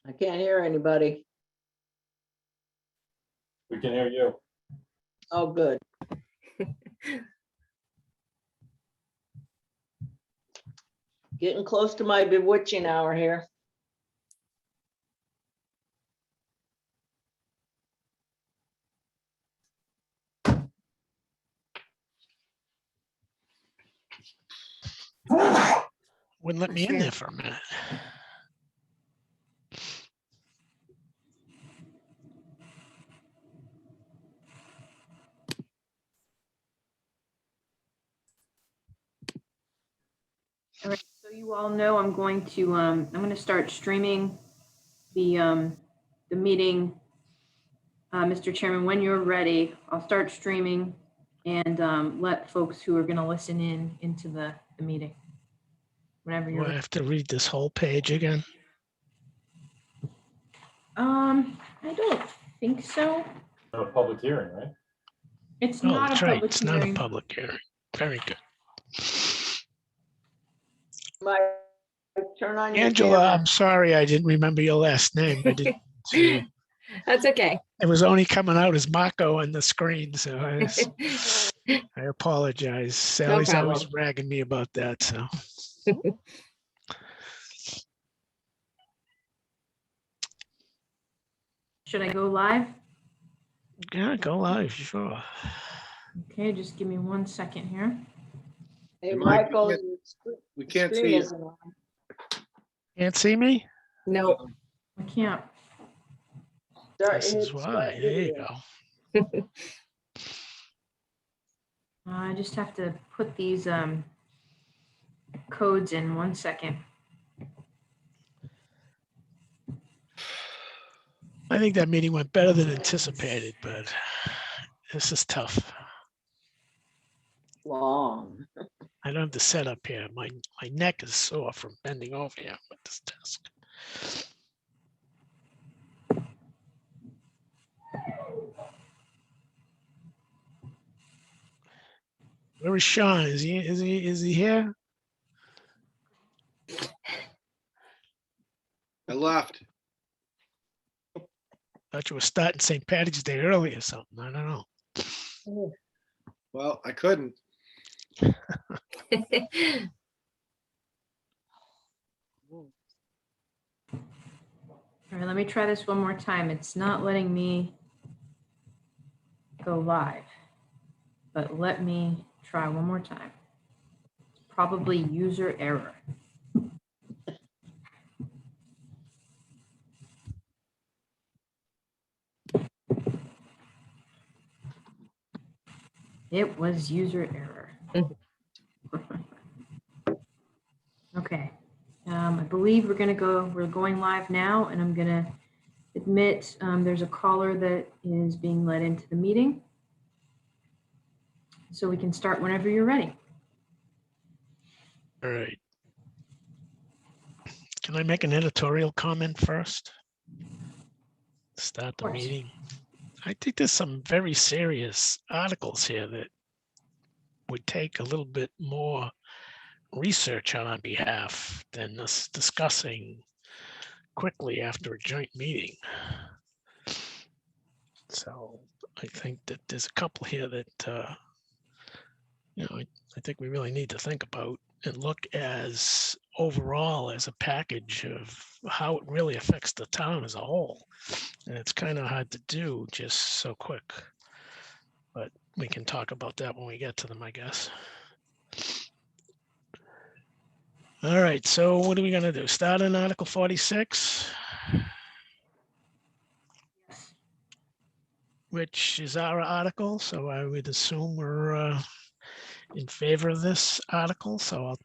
I can't hear anybody. We can hear you. Oh, good. Getting close to my bewitching hour here. Wouldn't let me in there for a minute. All right, so you all know I'm going to start streaming the meeting. Mr. Chairman, when you're ready, I'll start streaming and let folks who are going to listen in into the meeting. Whenever Do you're I have to read this whole page again? I don't think so. A public hearing, right? It's Oh, not a that's right. public It's not a hearing. public hearing. Very good. My turn on your Angela, camera. I'm sorry I didn't remember your last name. I didn't. That's okay. It was only coming out as Marco on the screen, so I apologize. Sally's always problem. ragging me about that, so. Should I go live? Yeah, go live, sure. Okay, just give me 1 second here. Hey, Hey, Mike, Michael, we can't screen see you. isn't on. Can't see me? No, I can't. Start- This hit is start why. There you video. go. I just have to put these codes in 1 second. I think that meeting went better than anticipated, but this is tough. Long. I don't have the setup here. My neck is sore from bending over here with this desk. Where is Sean? Is he here? I left. Thought you were starting St. Patrick's Day early or something. I don't know. Well, I couldn't. All right, let me try this one more time. It's not letting me go live, but let me try one more time. Probably user error. It was user error. Okay, I believe we're going live now, and I'm gonna admit there's a caller that is being let into the meeting. So we can start whenever you're ready. All right. Can I make an editorial comment first? Start the Of course. meeting. I think there's some very serious articles here that would take a little bit more research on our behalf than us discussing quickly after a joint meeting. So I think that there's a couple here that, I think we really need to think about and look as overall as a package of how it really affects the town as a whole. And it's kind of hard to do just so quick, but we can talk about that when we get to them, I guess. All right, so what are we gonna do? Start on Article 46, which is our article, so I would assume we're in favor of this article. So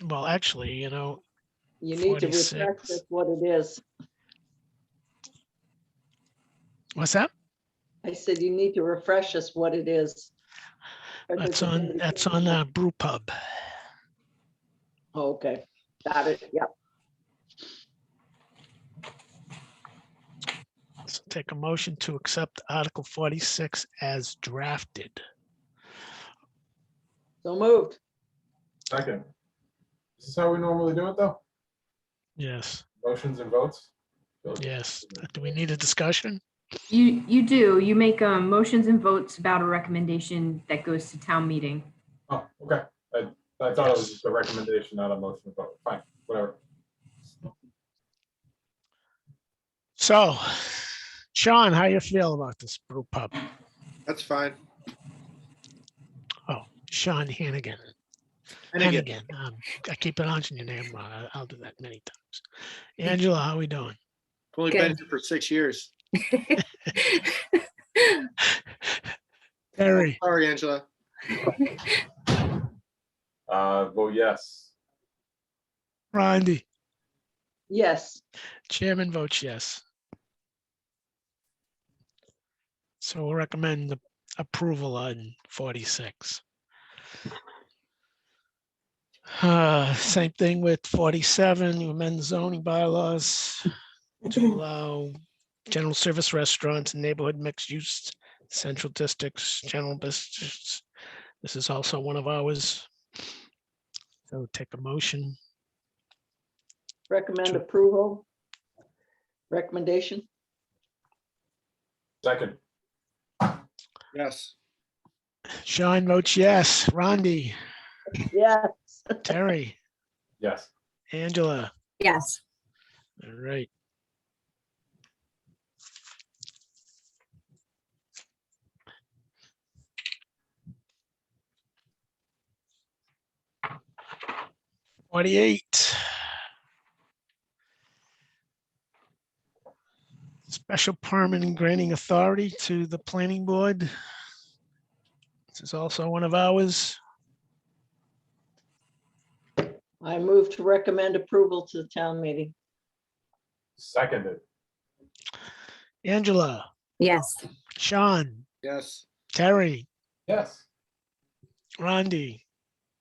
well, actually, You need to refresh 46. this what it is. What's that? I said you need to refresh us what it is. That's on Brew Pub. Oh, okay, got it, yep. So take a motion to accept Article 46 as drafted. So moved. Second. Is this how we normally do it, though? Yes. Motions and votes? Yes. Do we need a discussion? You do. You make motions and votes about a recommendation that goes to town meeting. Oh, okay. I thought it was Yes. just a recommendation, not a motion to vote. Fine, whatever. So, Sean, how you feel about this brew pub? That's fine. Oh, Sean Hannigan. And again, Hannigan. I keep pronouncing your name wrong. I'll do that many times. Angela, how we doing? I've only been Good. here for 6 years. Terry, Sorry, Angela. Vote yes. Rondi, Yes, chairman votes yes. So we'll recommend the approval on 46. Same thing with 47, you amend the zoning bylaws to allow general service restaurants and neighborhood mixed use, central districts, general business. This is also one of ours. So take a motion. recommend Sure. approval. Recommendation. Second, Yes. Sean votes yes. Rondi, Yes, Terry, yes. Angela. Yes. All right. '48. Special permit and granting authority to the planning board. This is also one of ours. I move to recommend approval to the town meeting. Seconded, Angela, Yes. Sean, Yes. Terry, yes. Rondi,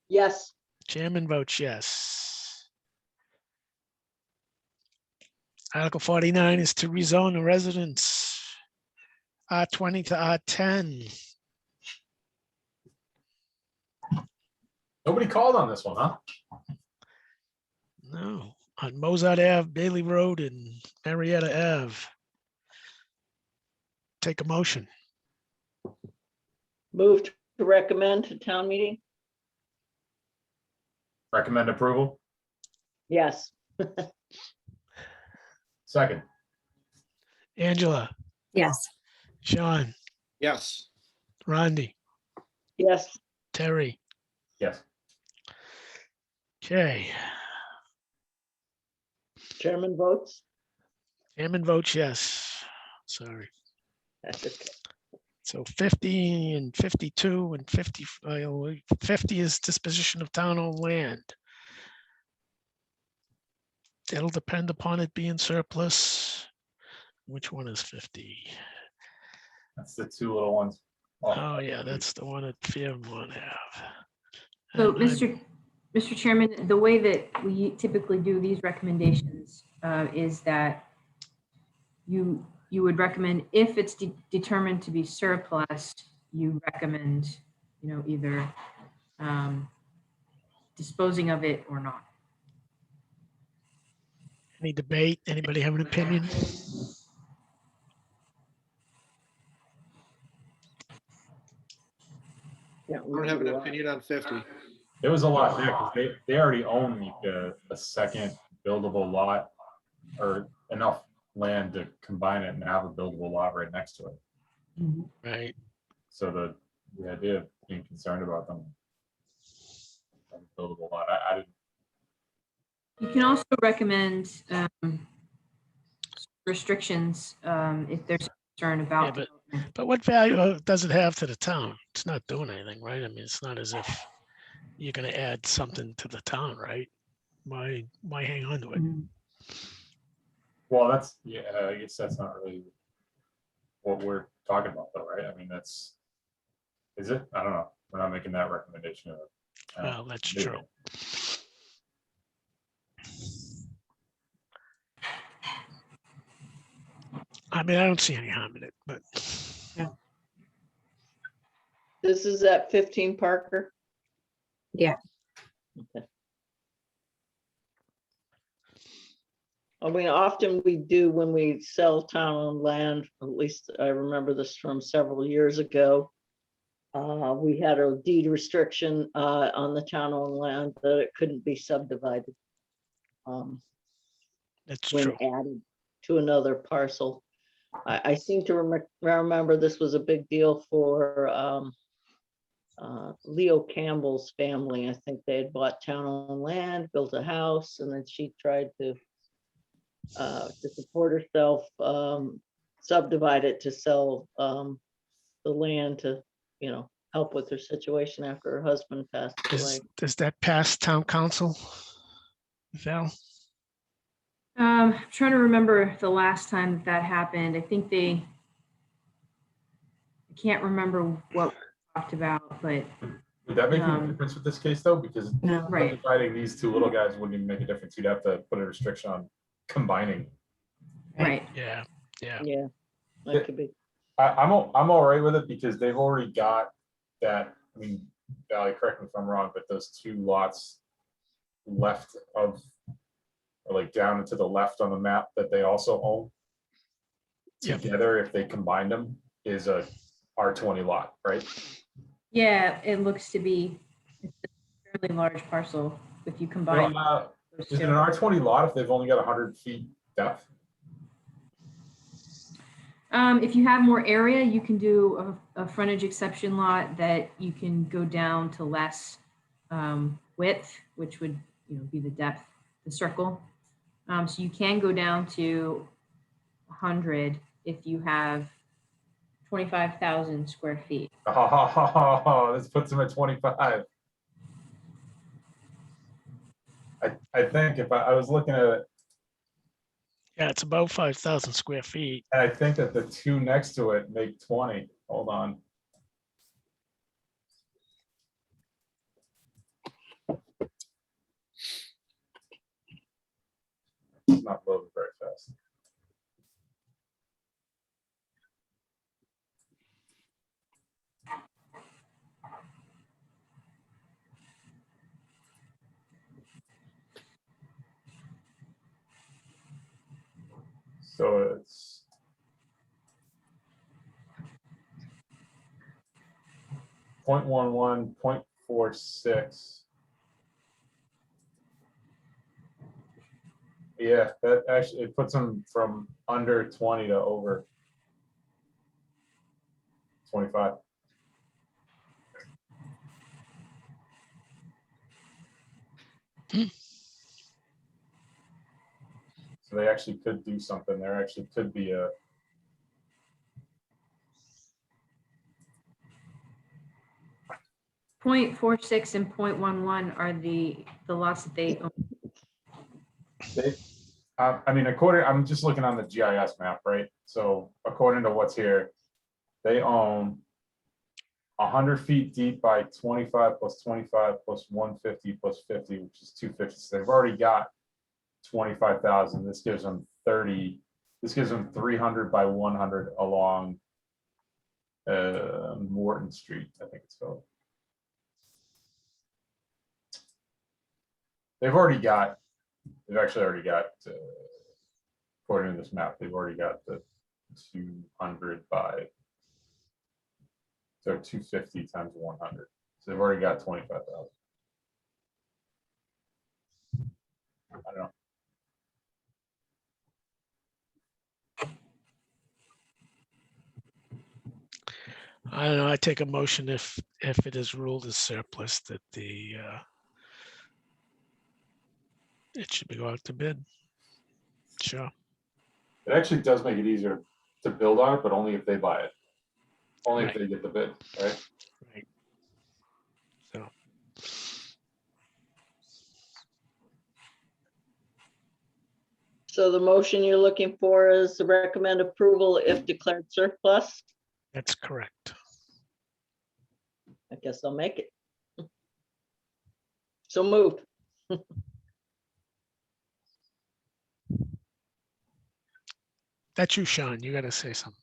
Yes, chairman votes yes. Article 49 is to rezone the residence R20 to R10. Nobody called on this one, huh? No, on Mozart Ave, Bailey Road, and Marietta Ave. Take a motion. move to recommend to town meeting. Recommend approval. Yes, Second, Angela, Yes. Sean, Yes. Rondi, yes, Terry. yes. Okay, chairman votes. chairman votes yes. Sorry. That's okay. So 50 and 52 and 50, 50 is disposition of town-owned land. It'll depend upon it being surplus. Which one is 50? That's the two little ones. Oh, yeah, that's the one at Fairmont Ave. So, And Mr. Chairman, the way that we typically do these recommendations is that you would recommend, if it's determined to be surplus, you recommend, either disposing of it or not. Any debate? Anybody have an opinion? Yeah, I don't have an opinion on 50. It was a lot there because they already own a second buildable lot or enough land to combine it and have a buildable lot right next to it. Right. So the idea of being concerned about them having a buildable lot, I didn't. You can also recommend restrictions if there's concern about Yeah, development. But what value does it have to the town? It's not doing anything, right? I mean, it's not as if you're gonna add something to the town, right? Why hang on to it? Well, I guess that's not really what we're talking about though, right? I mean, is it? I don't know. We're not making that recommendation. Well, that's maybe. true. I mean, I don't see any harm in it, but This is at 15 Parker. Yeah. Okay. I mean, often we do when we sell town-owned land, at least I remember this from several years ago. We had a deed restriction on the town-owned land that it couldn't be subdivided That's when true. added to another parcel. I seem to remember this was a big deal for Leo Campbell's family. I think they had bought town-owned land, built a house, and then she tried to support herself, subdivide it to sell the land to, help with her situation after her husband passed away. Does that pass town council? Val? I'm trying to remember the last time that happened. I think I can't remember what we talked about, but Would that make any difference with this case though? Because No. Right. dividing these two little guys wouldn't even make a difference. You'd have to put a restriction on combining. right. Yeah, yeah. Yeah, that could be. I'm all right with it because they've already got that. I mean, Valley, correct me if I'm wrong, but those two lots left of, or like down and to the left on the map that they also own Yep. together, if they combined them, is a R20 lot, right? Yeah, it looks to be it's a fairly large parcel if you combine those Is it two. an R20 lot if they've only got 100 feet depth? If you have more area, you can do a frontage exception lot that you can go down to less width, which would be the depth, the circle. So you can go down to 100 if you have 25,000 square feet. Oh, this puts them at 25. I think if I was looking at it, Yeah, it's about 5,000 square feet. and I think that the two next to it make 20. Hold on. It's not loading very fast. So it's 0.11, 0.46. Yeah, that actually, it puts them from under 20 to over 25. So they actually could do something. There actually could be a, 0.46 and 0.11 are the lots that they own. I mean, I'm just looking on the GIS map, right? So according to what's here, they own 100 feet deep by 25 plus 25 plus 150 plus 50, which is 250. So they've already got 25,000. This gives them 30. This gives them 300 by 100 along Morton Street, I think it's called. They've actually already got, according to this map, they've already got the 200 by, so 250 times 100. So they've already got 25,000. I don't know. I don't know. I take a motion if it is ruled as surplus that it should be go out to bid. Sure. It actually does make it easier to build on it, but only if they buy it. Only if Right. they get the bid, right? Right. So So the motion you're looking for is to recommend approval if declared surplus. that's correct. I guess I'll make it. So moved. That's you, Sean. You got to say something.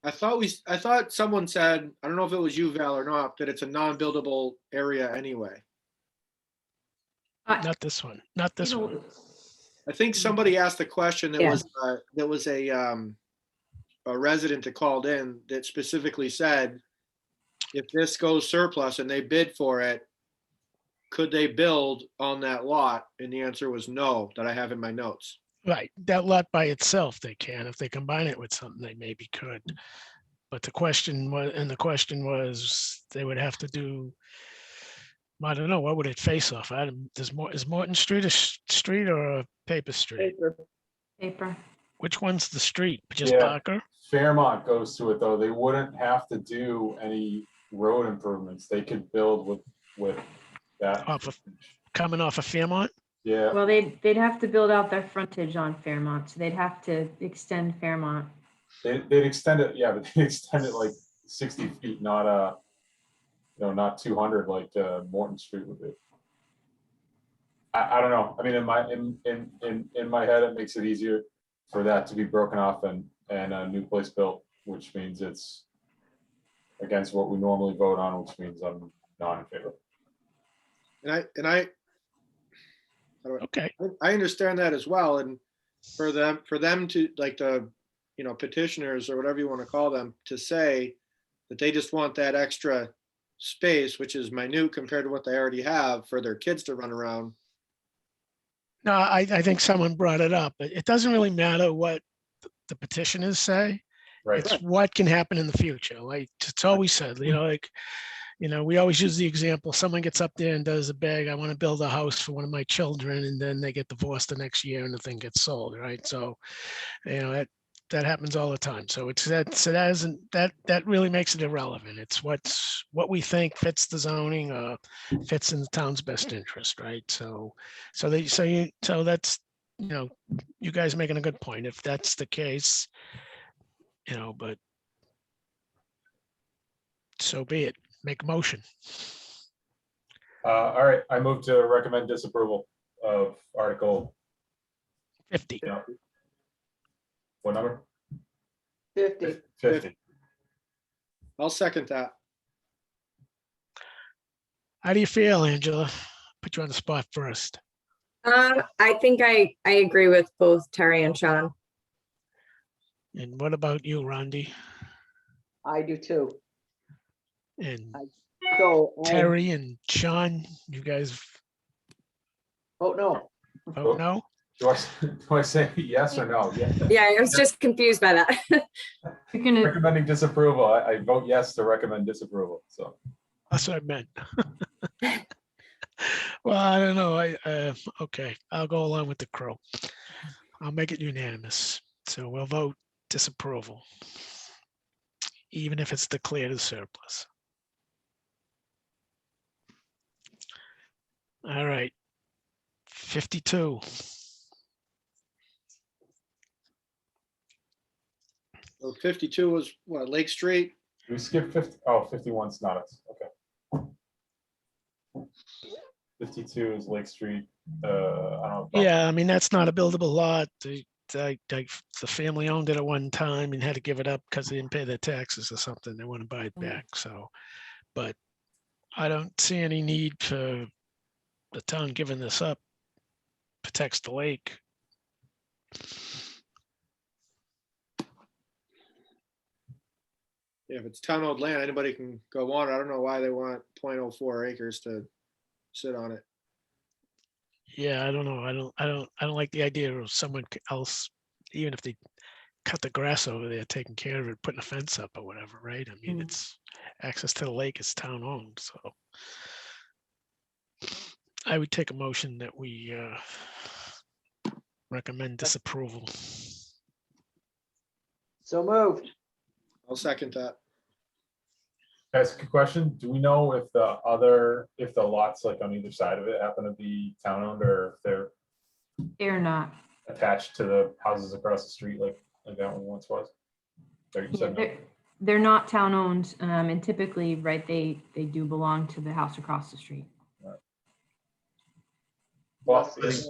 I thought someone said, I don't know if it was you, Val, or not, that it's a non-buildable area anyway. Not this one, not this You know, one. I think somebody asked a question that Yeah. was a resident that called in that specifically said, if this goes surplus and they bid for it, could they build on that lot? And the answer was no, that I have in my notes. Right, that lot by itself, they can. If they combine it with something, they maybe could. But the question was, they would have to do, I don't know, what would it face off? Is Morton Street a street or a paper street? Paper. paper. Which one's the street? Just Yeah. Parker? Fairmont goes to it, though. They wouldn't have to do any road improvements. They could build with that. Off of- Coming off of Fairmont? Yeah, Well, they'd have to build out their frontage on Fairmont, so they'd have to extend Fairmont. they'd extend it, yeah, but they'd extend it like 60 feet, not not 200 like Morton Street would be. I don't know. I mean, in my head, it makes it easier for that to be broken off and a new place built, which means it's against what we normally vote on, which means I'm not in favor. Okay, I understand that as well. And for them to, like, the, petitioners or whatever you want to call them, to say that they just want that extra space, which is minute compared to what they already have for their kids to run around. no, I think someone brought it up. It doesn't really matter what the petitioners say. Right. It's what can happen in the future. Like it's always said, we always use the example, someone gets up there and does a big, I want to build a house for one of my children, and then they get divorced the next year and the thing gets sold, right? So, that happens all the time. So that really makes it irrelevant. It's what we think fits the zoning, fits in the town's best interest, right? So that's, you guys making a good point. If that's the case, but so be it. Make a motion. All right, I move to recommend disapproval of Article, 50. what number? 50. 50. I'll second that. How do you feel, Angela? Put you on the spot first. I think I agree with both Terry and Sean. And what about you, Rondi? I do too. And So. Terry and Sean, you guys Oh, no. vote no? Do I say yes or no? Yeah. Yeah, I was just confused by that. You're gonna, Recommending disapproval. I vote yes to recommend disapproval. So That's what I meant. Well, I don't know. Okay, I'll go along with the crow. I'll make it unanimous. So we'll vote disapproval, even if it's declared as surplus. All right. 52. So 52 was what, Lake Street? we skip 50. Oh, 51's not us. Okay. 52 is Lake Street. I don't know. Yeah, I mean, that's not a buildable lot. The family owned it at one time and had to give it up because they didn't pay their taxes or something. They want to buy it back. So, but I don't see any need for the town giving this up. Protects the lake. Yeah, if it's town-owned land, anybody can go on. I don't know why they want 0.04 acres to sit on it. Yeah, I don't know. I don't like the idea of someone else, even if they cut the grass over there, taking care of it, putting a fence up or whatever, right? I mean, it's access to the lake is town owned, so. I would take a motion that we recommend disapproval. So moved. I'll second that. Ask a question. Do we know if the lots like on either side of it happen to be town owned, or if they're they're not. attached to the houses across the street like that one once was? Or you Yeah, said no? they're not town owned, and typically, right, they do belong to the house across the street. Well, Which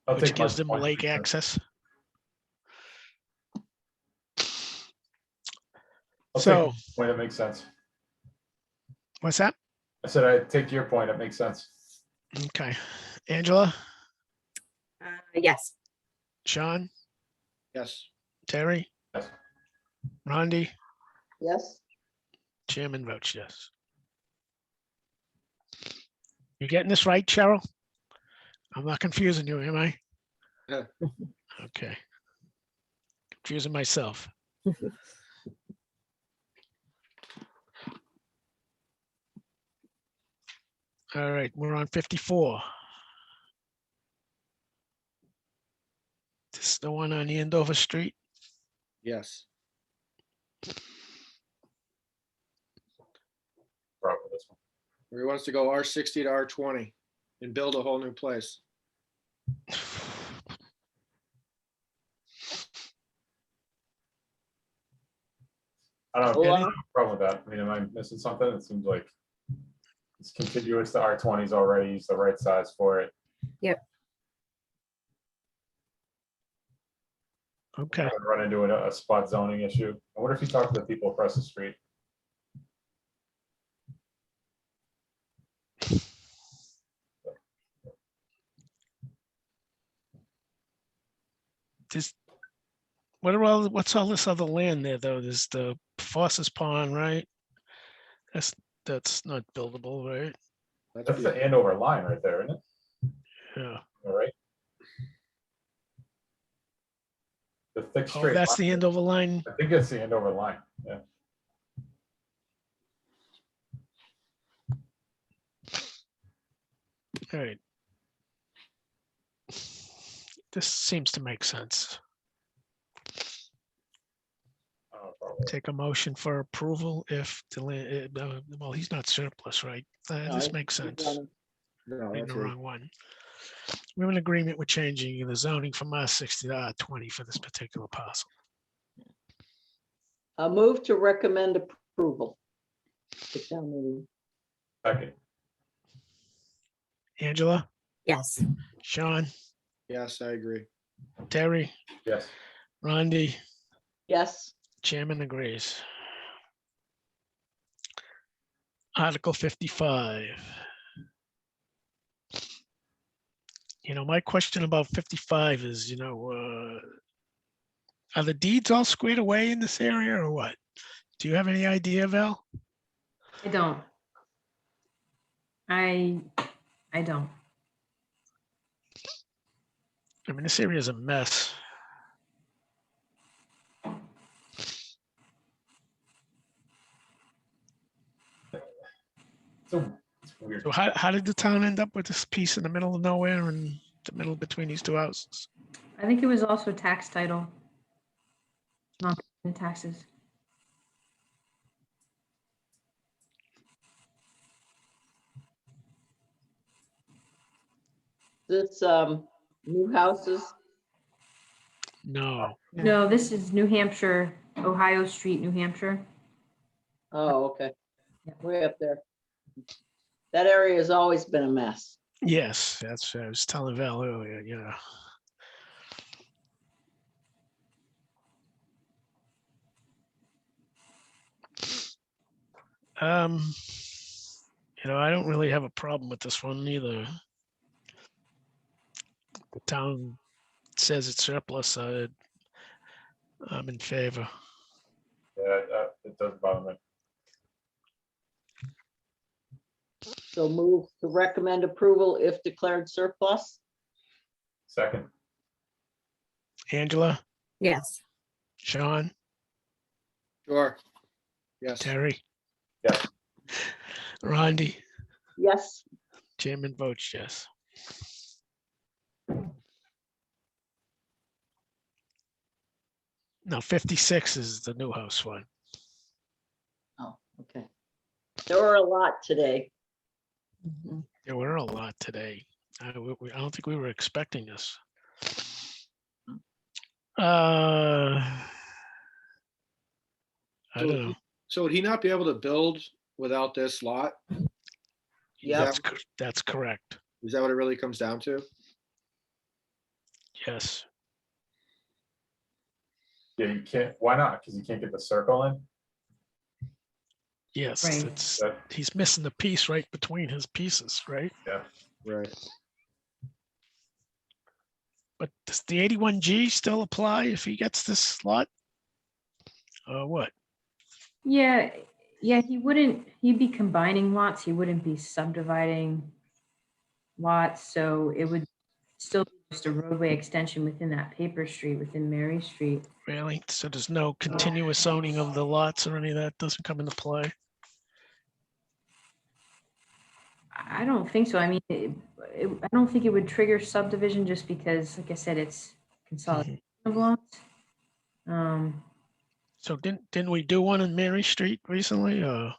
I'll Which take my gives them point. lake access. I'll take So, your point, that makes sense. what's that? I said I'd take your point. It makes sense. Okay. Angela, Yes. Sean, Yes. Terry, Yes. Rondi, Yes, chairman votes yes. You getting this right, Cheryl? I'm not confusing you, am I? Yeah. Okay. Confusing myself. All right, we're on 54. This is the one on Andover Street. Yes. Probably this one. Where he wants to go R60 to R20 and build a whole new place. I don't Well, have a problem with that. I mean, am I missing something? It seems like it's contiguous to R20s already. It's the right size for it. Okay. Haven't run into a spot zoning issue. I wonder if you talk to the people across the street. This, what's all this other land there though? There's the Foss's Pond, right? That's not buildable, right? That's the Andover line right there, isn't it? Yeah. All right. The thick Oh, straight. that's the line. Andover line. I think it's the Andover line. Yeah. All right. This seems to make sense. Probably. Take a motion for approval if the land, well, he's not surplus, right? no, This I- makes we've sense. done No, In that's the it. wrong one. We have an agreement with changing the zoning from R60 to R20 for this particular parcel. A move to recommend approval. to town meeting. Second. Angela, Yes. Sean, Yes, I agree. Terry, Yes. Rondi, Yes, chairman agrees. Article 55. My question about 55 is, are the deeds all squared away in this area or what? Do you have any idea, Val? I don't. I don't. I mean, this area is a mess. It's weird. So how did the town end up with this piece in the middle of nowhere and the middle between these two houses? I think it was also tax title. Not the taxes. this, new houses, No. No, this is New Hampshire, Ohio Street, New Hampshire. oh, okay, Yeah. way up there. That area has always been a mess. Yes, that's what I was telling Val earlier, yeah. I don't really have a problem with this one either. The town says it's surplus, I'm in favor. Yeah, it does bother me. So move to recommend approval if declared surplus. Second. Angela, Yes. Sean, Sure. Yes. Terry? Yes. Rondi, Yes, chairman votes yes. Now 56 is the new house one. oh, okay. There were a lot today. There were a lot today. I don't think we were expecting this. I don't know. So would he not be able to build without this lot? Yeah. That's correct. Is that what it really comes down to? Yes. Yeah, you can't. Why not? Because you can't get the circle in. Yes. Right. He's missing the piece right between his pieces, right? Yeah. Right. But does the 81G still apply if he gets this lot? Or what? Yeah, he'd be combining lots. He wouldn't be subdividing lots, so it would still be just a roadway extension within that paper street, within Mary Street. Really? So there's no continuous zoning of the lots or any of that doesn't come into play? I don't think so. I mean, I don't think it would trigger subdivision just because, like I said, it's consolidation of lots. So didn't we do one in Mary Street recently? Am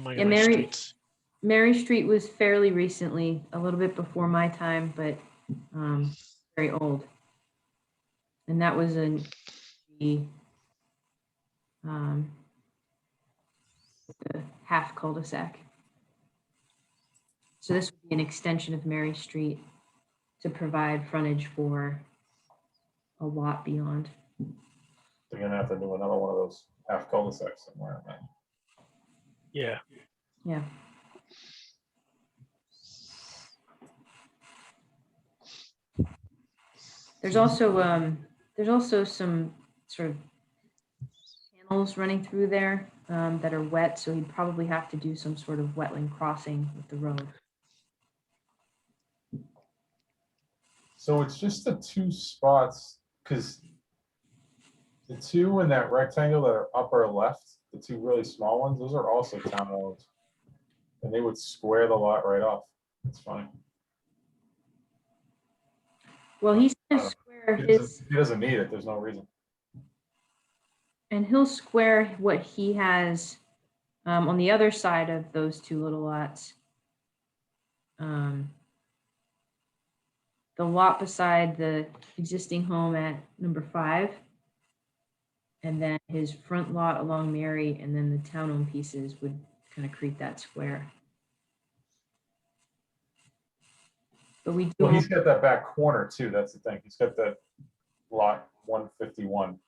I Yeah, on Mary- streets? Mary Street was fairly recently, a little bit before my time, but very old. And that was the half cul-de-sac. So this would be an extension of Mary Street to provide frontage for a lot beyond. They're gonna have to do another one of those half cul-de-sacs somewhere, man. Yeah. Yeah. There's also some sort of panels running through there that are wet, so he'd probably have to do some sort of wetland crossing with the road. So it's just the two spots, because the two in that rectangle that are upper left, the two really small ones, those are also town owned. And they would square the lot right off. It's funny. Well, he's gonna square his, He doesn't need it. There's no reason. and he'll square what he has on the other side of those two little lots. The lot beside the existing home at number 5, and then his front lot along Mary, and then the town-owned pieces would kind of create that square. But we do. Well, he's got that back corner too. That's the thing. He's got that lot 151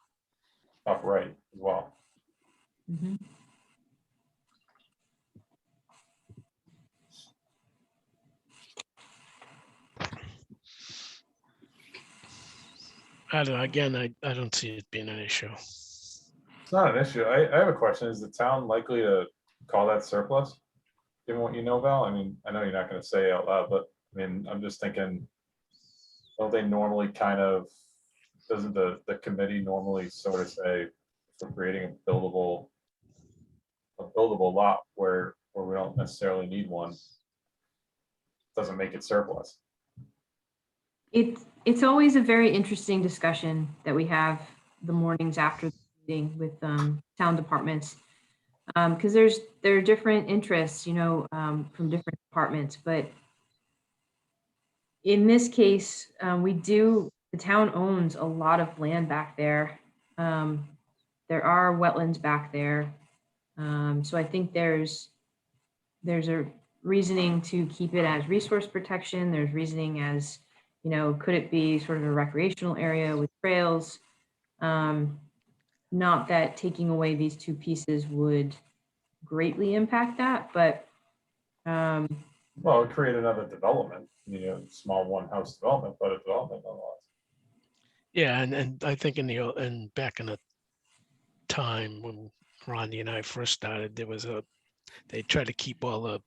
upright as well. Mhm. I don't see it being an issue. It's not an issue. I have a question. Is the town likely to call that surplus? Given what you know, Val? I mean, I know you're not going to say it out loud, but I mean, I'm just thinking, don't they normally kind of, doesn't the committee normally sort of say for creating a buildable lot where we don't necessarily need one, doesn't make it surplus? It's always a very interesting discussion that we have the mornings after the meeting with town departments. Because there are different interests, from different departments, but in this case, the town owns a lot of land back there. There are wetlands back there. So I think there's a reasoning to keep it as resource protection. There's reasoning as, could it be sort of a recreational area with trails? Not that taking away these two pieces would greatly impact that, but Well, it create another development, small one house development, but a development nonetheless. Yeah, and I think back in the time when Rondi and I first started, they tried to keep all the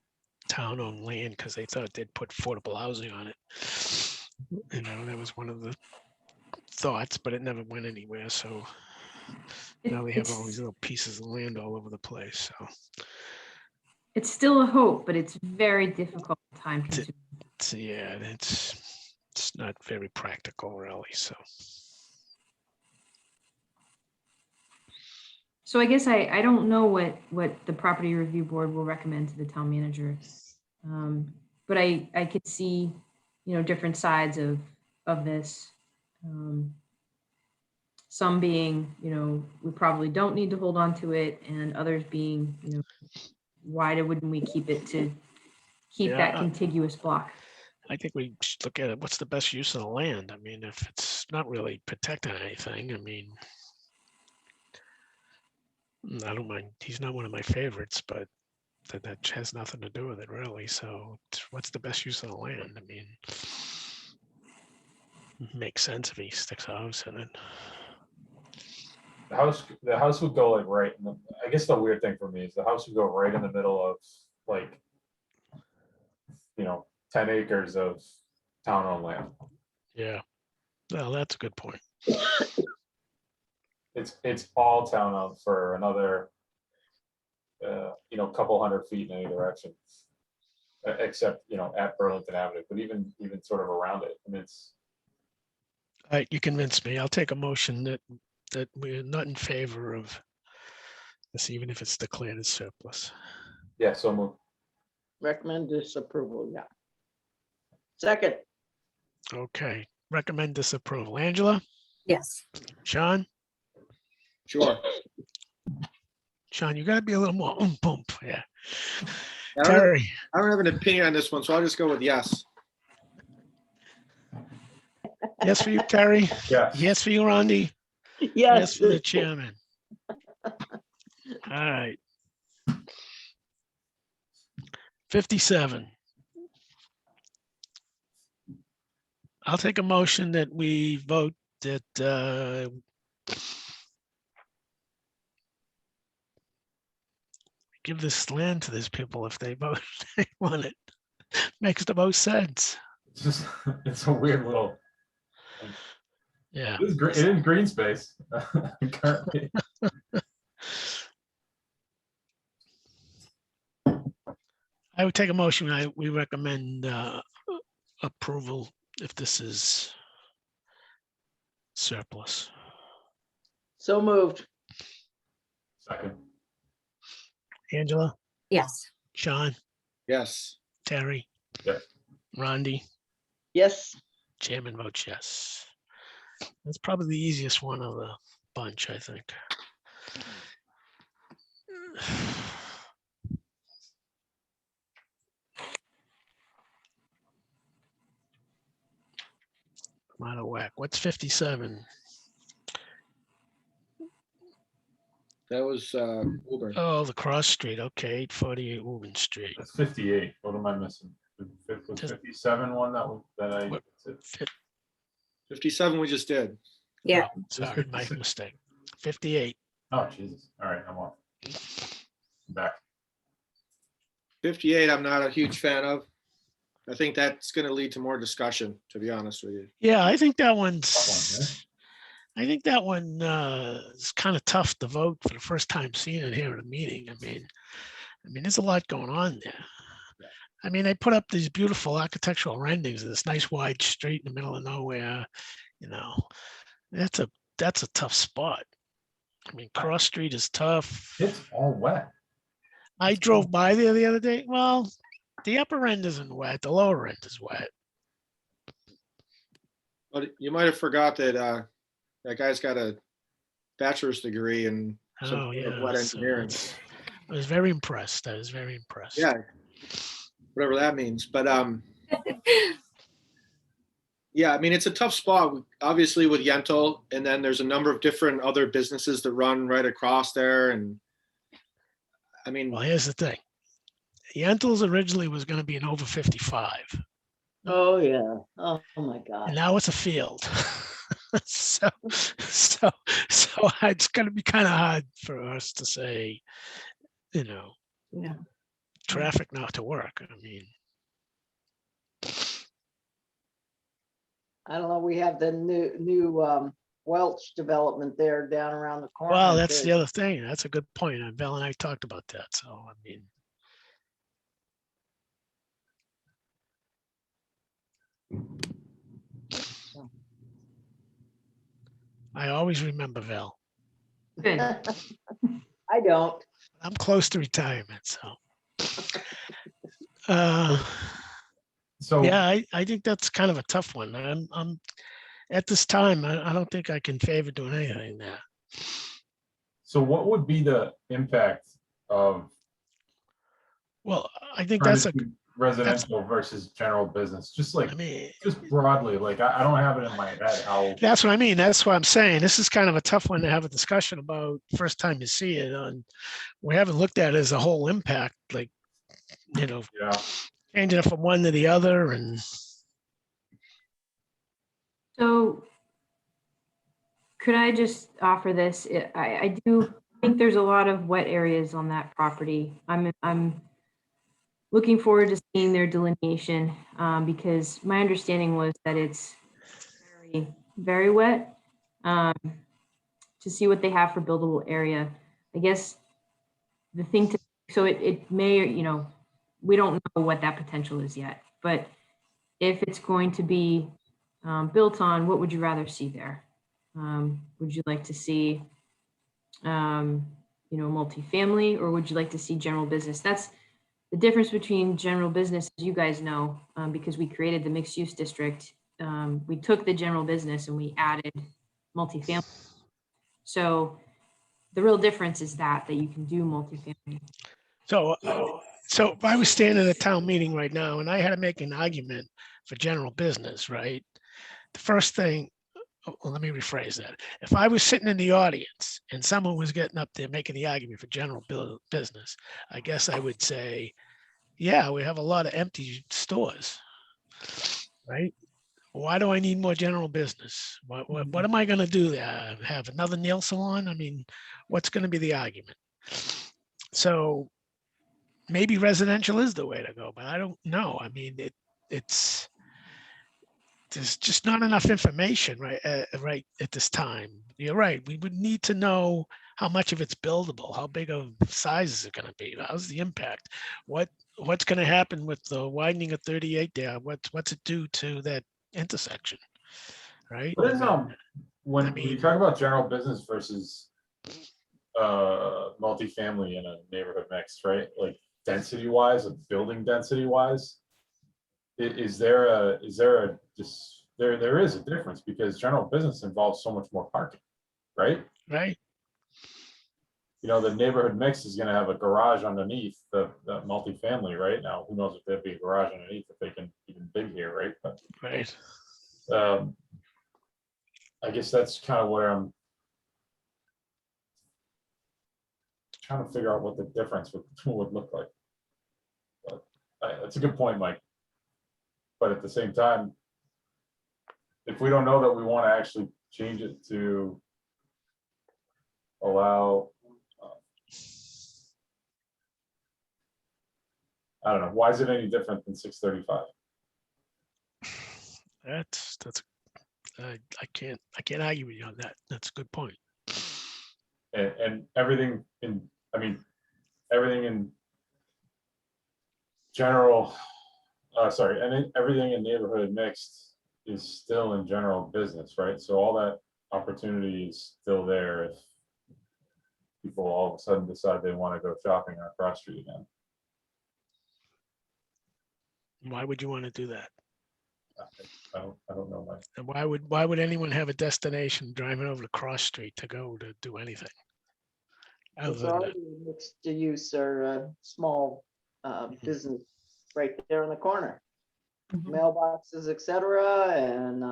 town-owned land because they thought they'd put affordable housing on it. That was one of the thoughts, but it never went anywhere. So now we have all these little pieces of land all over the place. So it's still a hope, but it's very difficult time consuming. yeah, it's not very practical, really. So I guess I don't know what the property review board will recommend to the town manager. But I could see, different sides of this. Some being, we probably don't need to hold on to it, and others being, why wouldn't we keep it to keep that contiguous block? I think we should look at it. What's the best use of the land? I mean, if it's not really protecting anything, I mean, I don't mind. He's not one of my favorites, but that has nothing to do with it really. So what's the best use of the land? I mean, makes sense if he sticks a house in it. The house would go like right in the, I guess the weird thing for me is the house would go right in the middle of like, 10 acres of town-owned land. Yeah. Well, that's a good point. It's all town-owned for another, couple 100 feet in any direction. Except, at Burlington Avenue, but even sort of around it. I mean, it's, All right, you convinced me. I'll take a motion that we're not in favor of this, even if it's declared as surplus. yeah, so moved. Recommend disapproval, yeah. Second, Okay, recommend disapproval. Angela, Yes. Sean, Sure. Sean, you gotta be a little more boom. Yeah. I don't, Terry, I don't have an opinion on this one, so I'll just go with yes. yes for you, Terry. Yes. Yes for you, Rondi. Yes yes, for the chairman. All right. 57. I'll take a motion that we vote that give this land to these people if they vote they want it. Makes the most sense. It's just, it's a weird little, Yeah. it is green space. Currently. I would take a motion. We recommend approval if this is surplus. so moved. Second. Angela, Yes. Sean, Yes. Terry, Yes. Rondi, Yes, chairman votes yes. That's probably the easiest one of the bunch, I think. I'm out of whack. What's 57? That was Woburn. Oh, the cross street. Okay, 848 Woburn Street. That's 58. What am I missing? Was Just- 57 one that I, What? 57 we just did. Yeah. Oh, sorry, my mistake. 58. oh, Jesus. All right, I'm off. I'm back. 58 I'm not a huge fan of. I think that's going to lead to more discussion, to be honest with you. Yeah, I think that Tough one, one's. I think that one is kind of tough to vote for the first time seeing it here at a meeting. I mean, there's a lot going on there. I mean, they put up these beautiful architectural renderings of this nice wide street in the middle of nowhere. That's a tough spot. I mean, Cross Street is tough. It's all wet. I drove by there the other day. Well, the upper end isn't wet. The lower end is wet. But you might have forgot that that guy's got a bachelor's degree in some Oh, kind yeah. of wet so engineering. I was very impressed. Yeah, whatever that means. But yeah, I mean, it's a tough spot, obviously with Yentl, and then there's a number of different other businesses that run right across there. And I mean, Well, here's the thing. Yentl's originally was going to be an over 55, oh, yeah, oh my and God. now it's a field. so it's going to be kind of hard for us to say, Yeah. traffic not to work. I mean, I don't know, we have the new Welch development there down around the corner. well, that's too. the other thing. That's a good point. And Bill and I talked about that. So, I mean, I always remember Val. Good. I don't. I'm close to retirement, so. So Yeah, I think that's kind of a tough one. I'm at this time, I don't think I can favor doing anything there. So what would be the impact of Well, I think trying that's to a, do residential versus general business? Just like, I mean, just broadly, like I don't have it in my head how. that's what I mean. That's what I'm saying. This is kind of a tough one to have a discussion about first time you see it on. We haven't looked at it as a whole impact, like Yeah, changing it from one to the other and So could I just offer this? I do think there's a lot of wet areas on that property. I'm looking forward to seeing their delineation because my understanding was that it's very, very wet. To see what they have for buildable area. I guess the thing to, so it may, we don't know what that potential is yet, but if it's going to be built on, what would you rather see there? Would you like to see, multifamily, or would you like to see general business? That's the difference between general business, as you guys know, because we created the mixed use district. We took the general business and we added multifamily. So the real difference is that you can do multifamily. so if I was standing at a town meeting right now and I had to make an argument for general business, right? The first thing, well, let me rephrase that. If I was sitting in the audience and someone was getting up there making the argument for general business, I guess I would say, yeah, we have a lot of empty stores, right? Why do I need more general business? What am I going to do there? Have another nail salon? I mean, what's going to be the argument? So maybe residential is the way to go, but I don't know. I mean, it's there's just not enough information right at this time. You're right. We would need to know how much of it's buildable, how big of size is it going to be, how's the impact, what's going to happen with the widening of 38 there, what's it do to that intersection, right? what is when I when you mean- talk about general business versus multifamily in a neighborhood mix, right? Like density wise, building density wise, there is a difference because general business involves so much more parking, right? Right. The neighborhood mix is gonna have a garage underneath the multifamily, right? Now, who knows if there'd be a garage underneath if they can even dig here, right? But Right. I guess that's kind of where I'm trying to figure out what the difference would look like. But that's a good point, Mike. But at the same time, if we don't know that we want to actually change it to allow, I don't know, why is it any different than 635? That's I can't argue with you on that. That's a good point. And everything in, everything in general, and everything in neighborhood mixed is still in general business, right? So all that opportunity is still there if people all of a sudden decide they want to go shopping on Cross Street again. Why would you want to do that? I don't know, Mike. And why would anyone have a destination driving over to Cross Street to go to do anything? Other It's than that? already mixed use or small business right there in the corner. Mailboxes, etc., and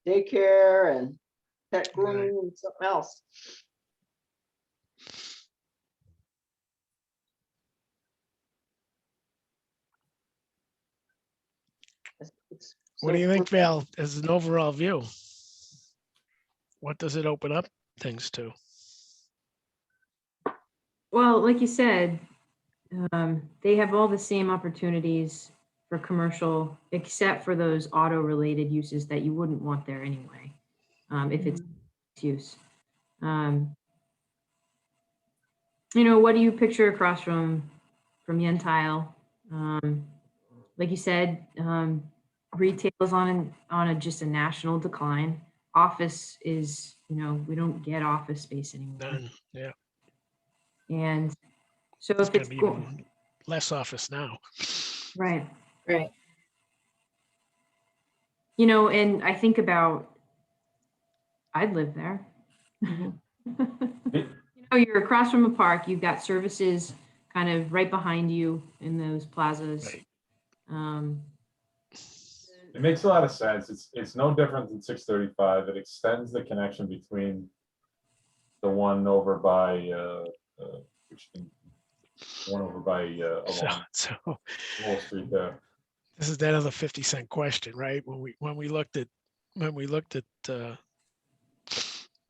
daycare and pet grooming and something else. What do you think, Val, as an overall view? What does it open up things to? Well, like you said, they have all the same opportunities for commercial, except for those auto-related uses that you wouldn't want there anyway, if it's use. What do you picture across from Yentile? Like you said, retail is on just a national decline. Office is, we don't get office space anymore. None. Yeah. And so It's if gonna it's be going, even less office now. right. Right. And I think about, I'd live there. You're across from a park, you've got services kind of right behind you in those plazas. Right. It makes a lot of sense. It's no different than 635. It extends the connection between the one over by one over by, along So Wall Street there. this is that other 50-cent question, right? When we looked at the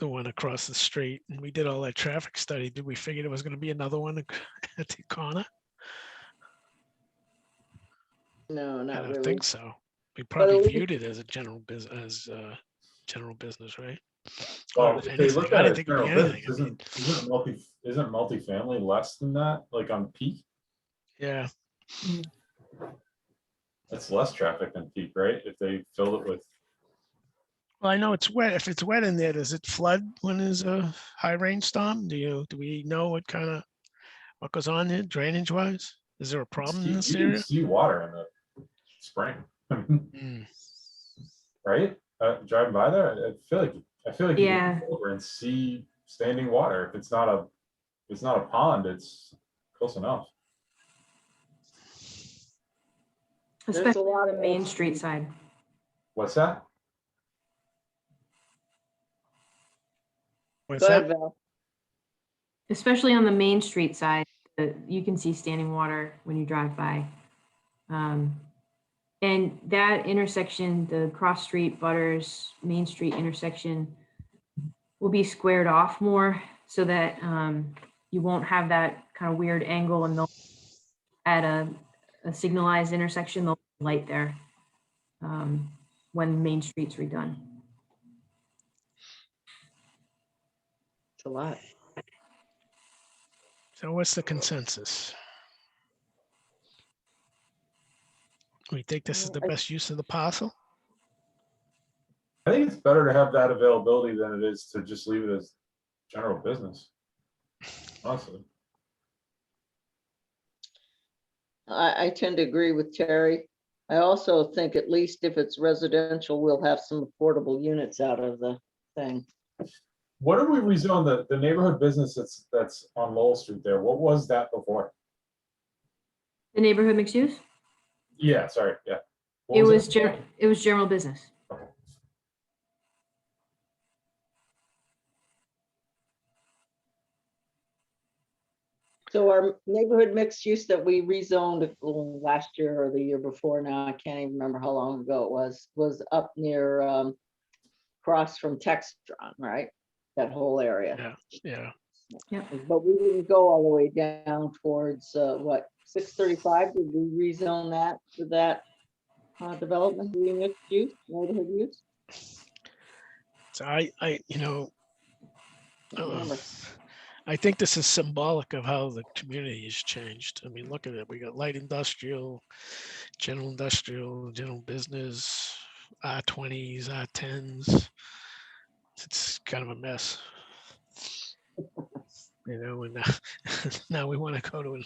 one across the street and we did all that traffic study, did we figure there was going to be another one at the corner? No, I not don't really. think so. We at probably least- viewed it as a general business, general business, right? Well, Or if if they look anything, I at didn't it, think it'd be general anything. business, I mean, isn't multifamily less than that, like on peak? yeah, That's less traffic than peak, right? If they filled it with, well, I know it's wet. If it's wet in there, does it flood when there's a high rainstorm? Do we know what goes on there drainage wise? Is there a problem in you this can area? see water in the spring, Mm, right? Driving by there, I feel like you Yeah. can go over and see standing water. If it's not a pond, it's close enough. There's a Especially lot on of the Main Street side. What's that? what's Go ahead, that? Val. Especially on the Main Street side, you can see standing water when you drive by. And that intersection, the Cross Street Butters Main Street intersection will be squared off more so that you won't have that kind of weird angle, and they'll at a signalized intersection, they'll light there when Main Street's redone. It's a lot. So what's the consensus? We think this is the best use of the parcel? I think it's better to have that availability than it is to just leave it as general business. Honestly. I tend to agree with Terry. I also think at least if it's residential, we'll have some affordable units out of the thing. What did we rezone the neighborhood business that's on Lowell Street there? What was that before? The neighborhood mixed use? Yeah, sorry, yeah. What It was was general business. So our neighborhood mixed use that we rezoned last year or the year before now, I can't even remember how long ago it was up near across from Textron, right? That whole area. Yeah. But we didn't go all the way down towards what, 635? Did we rezone that for that development, mixed use, neighborhood use? So I Remember. I think this is symbolic of how the community has changed. I mean, look at it. We got light industrial, general business, R20s, R10s. It's kind of a mess. And now we want to go to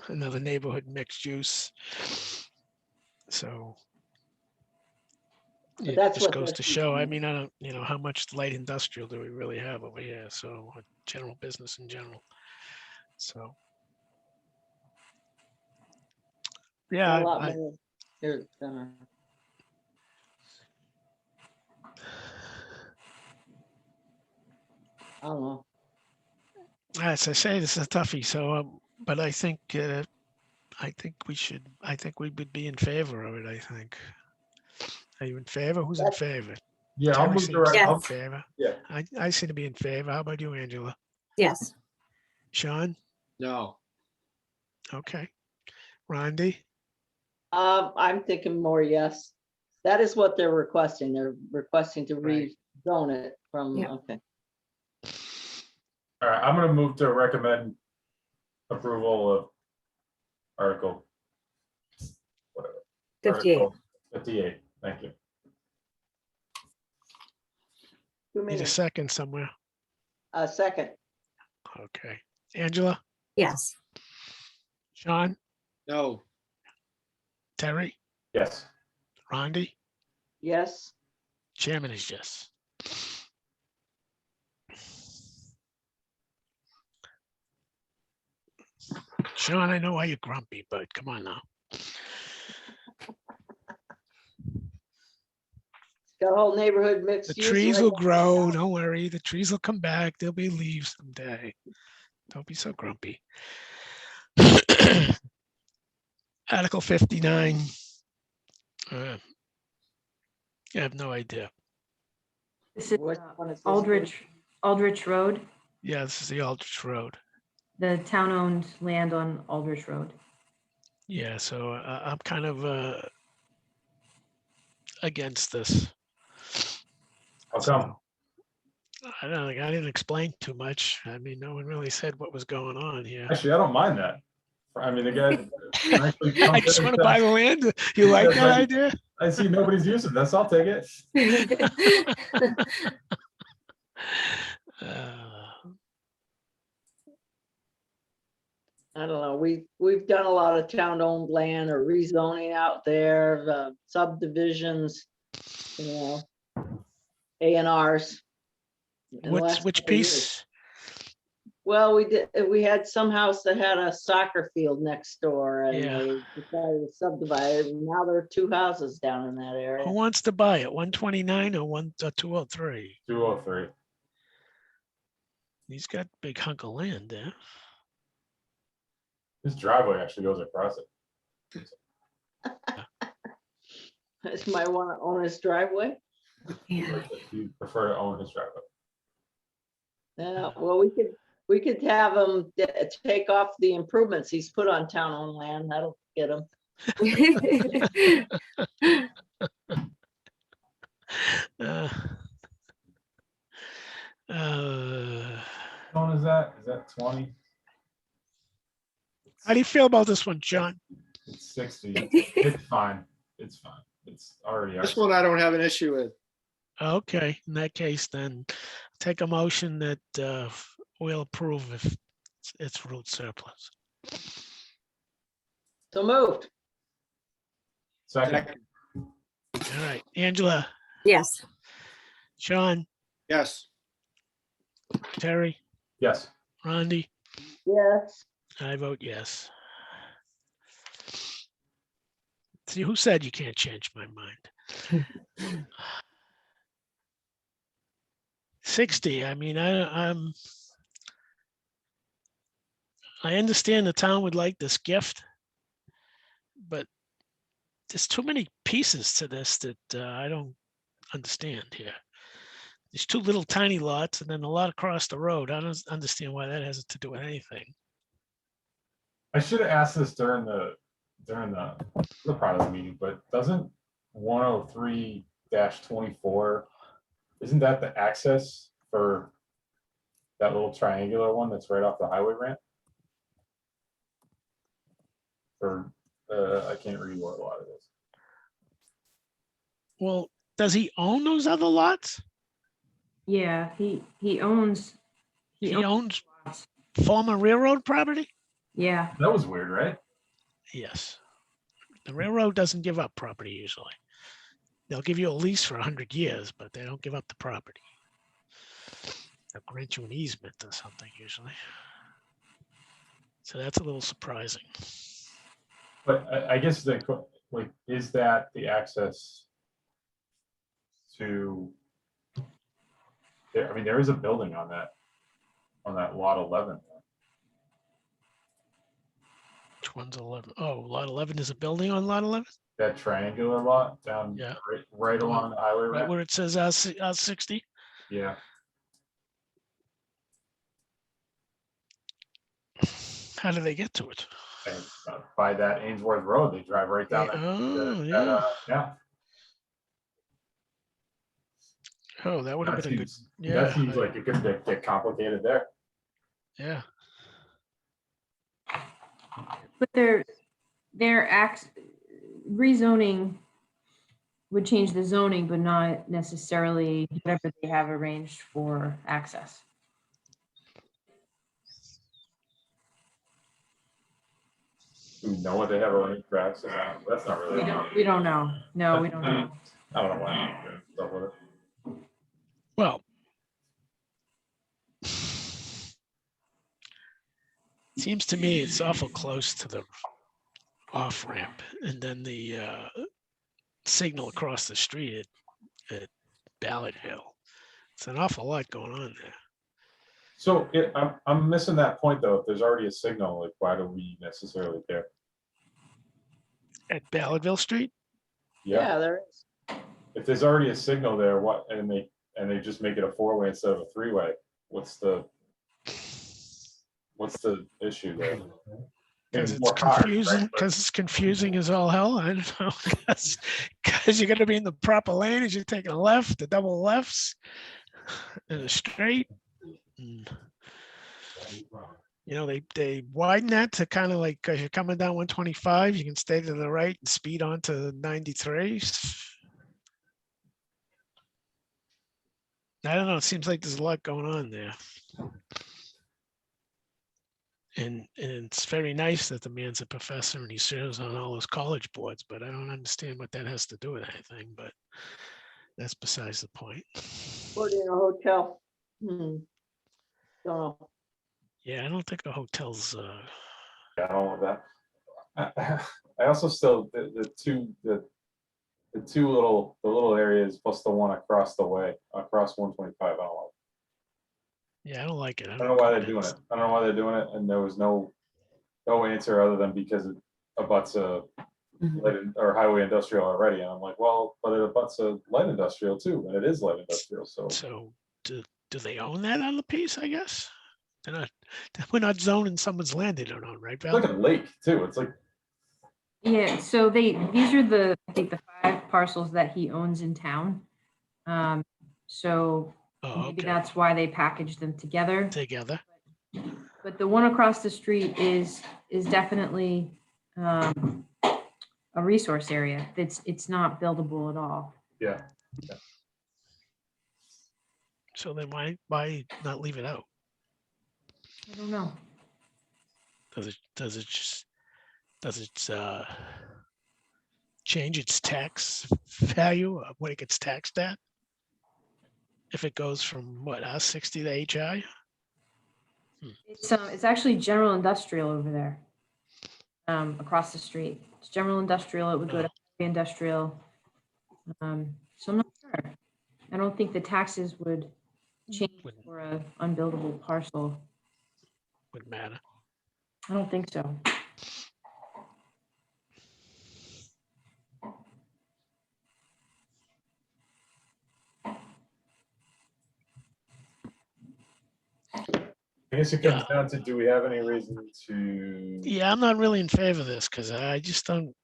another neighborhood mixed use. So it that's just what goes this to is show, I doing. mean, I don't, how much light industrial do we really have over here? So general business in general. So. Yeah, A lot more here than I don't know. as I say, this is a toughie. So, but I think we would be in favor of it. I think. Are you in favor? Who's in favor? Yeah, I'll Terry move seems the to be in Yes. favor. Yeah. I seem to be in favor. How about you, Angela? Yes. Sean? No, Okay. Rondi? I'm thinking more yes. That is what they're requesting. They're requesting to Right. rezone it from, Yeah. okay. All right, I'm gonna move to recommend approval of Article. Whatever. 58. Article 58, thank you. 2 Need a minutes. second somewhere. A second. Okay. Angela? Yes. Sean? no, Terry? Yes. Rondi? Yes. Chairman is yes. Sean, I know why you're grumpy, but come on now. The whole neighborhood mixed The use. trees right will now. grow. Don't worry. The trees will come back. There'll be leaves someday. Don't be so grumpy. Article 59. I have no idea. This is What one is this? Aldrich Road, Yeah, this is the Aldrich Road. the town-owned land on Aldrich Road. Yeah, so I'm kind of against this. How come? I don't think I didn't explain too much. I mean, no one really said what was going on here. Actually, I don't mind that. I mean, the guy. actually I comes just in want and to buy says, the land. You like that idea? I see nobody's using this. I'll take it. I don't know, we've done a lot of town-owned land or rezoning out there, the subdivisions, you know, A&Rs. in the last Which couple years. piece? Well, we had some house that had a soccer field next door and Yeah. they decided to subdivide it. And now there are 2 houses down in that Who area. wants to buy it? 129 or 203? 203. He's got a big hunk of land there. His driveway actually goes across it. This might want to own his driveway. Yeah. If you prefer to own his driveway. Yeah, well, we could have him take off the improvements he's put on town-owned land. That'll get him. Uh, How long is that? Is that 20? how do you feel about this one, John? It's 60. It's fine. It's fine. It's already. This one I don't have an issue with. Okay, in that case, then take a motion that we'll approve if it's root surplus. So moved. Second. All right, Angela, Yes. Sean, Yes. Terry, Yes. Rondi, Yes. I vote yes. See, who said you can't change my mind? 60, I mean, I understand the town would like this gift, but there's too many pieces to this that I don't understand here. There's 2 little tiny lots and then a lot across the road. I don't understand why that has to do with anything. I should have asked this during the part of the meeting, but doesn't 103-24, isn't that the access for that little triangular one that's right off the highway ramp? For I can't read what lot it is. Well, does he own those other lots? Yeah, he owns. He owns owns lots. former railroad property? Yeah, That was weird, right? Yes. The railroad doesn't give up property usually. They'll give you a lease for 100 years, but they don't give up the property. They'll grant you an easement or something usually. So that's a little surprising. But I guess like, is that the access to? I mean, there is a building on that lot 11. Which one's 11? Oh, lot 11 is a building on lot 11? That triangular lot down Yeah. right along the highway Right ramp. where it says R60? Yeah. How do they get to it? And by that Ainsworth Road, they drive right down that. Oh, yeah. Yeah. Oh, that would have That been a good, seems, yeah. that seems like it could get complicated there. Yeah. but their rezoning would change the zoning, but not necessarily whatever they have arranged for access. Do we know what they have on for access? That's not really. We don't know. No, we don't know. I don't know why. I'm doing stuff with it. Well, seems to me it's awful close to the off ramp and then the signal across the street at Ballard Hill. It's an awful lot going on there. So I'm missing that point though. If there's already a signal, like why do we necessarily care? At Ballardville Street? Yeah, Yeah, there is. if there's already a signal there, what, and they just make it a 4-way instead of a 3-way, what's the issue there? Because Means it's more cars, right? confusing, But- because it's confusing as all hell. I don't know, because you're gonna be in the proper lane as you're taking a left, the double lefts, and a straight. And, you know, they widen that to kind of like, because you're coming down 125, you can stay to the right and speed onto 93. I don't know, it seems like there's a lot going on there. And it's very nice that the man's a professor and he serves on all those college boards, but I don't understand what that has to do with anything, but that's besides the point. Put in a hotel. Don't know. Yeah, I don't think a hotel's, Yeah, I don't want that. I also still, the two little areas plus the one across the way, across 125, I don't like. yeah, I don't like it. I don't know why they're doing it. I don't know why they're doing it, and there was no answer other than because it abuts a light or highway industrial already. And I'm like, well, but it abuts a light industrial too, and it is light industrial, so. So do they own that other piece, I guess? They're not, we're not zoning someone's land they don't own, right, It's Val? like a lake too. It's like, Yeah, so these are I think the 5 parcels that he owns in town. So Oh, maybe okay, that's why they packaged them together. together. But the one across the street is definitely a resource area. It's not buildable at all. yeah. So then why not leave it out? I don't know. Does it change its tax value of what it gets taxed at? If it goes from what, R60 to HI? It's actually general industrial over there. Across the street. It's general industrial. It would go to heavy industrial. So I'm not sure. I don't think the taxes would change for a unbuildable parcel. Wouldn't matter. I don't think so. I guess it comes down to, do we have any reason to? Yeah, I'm not really in favor of this because I just don't,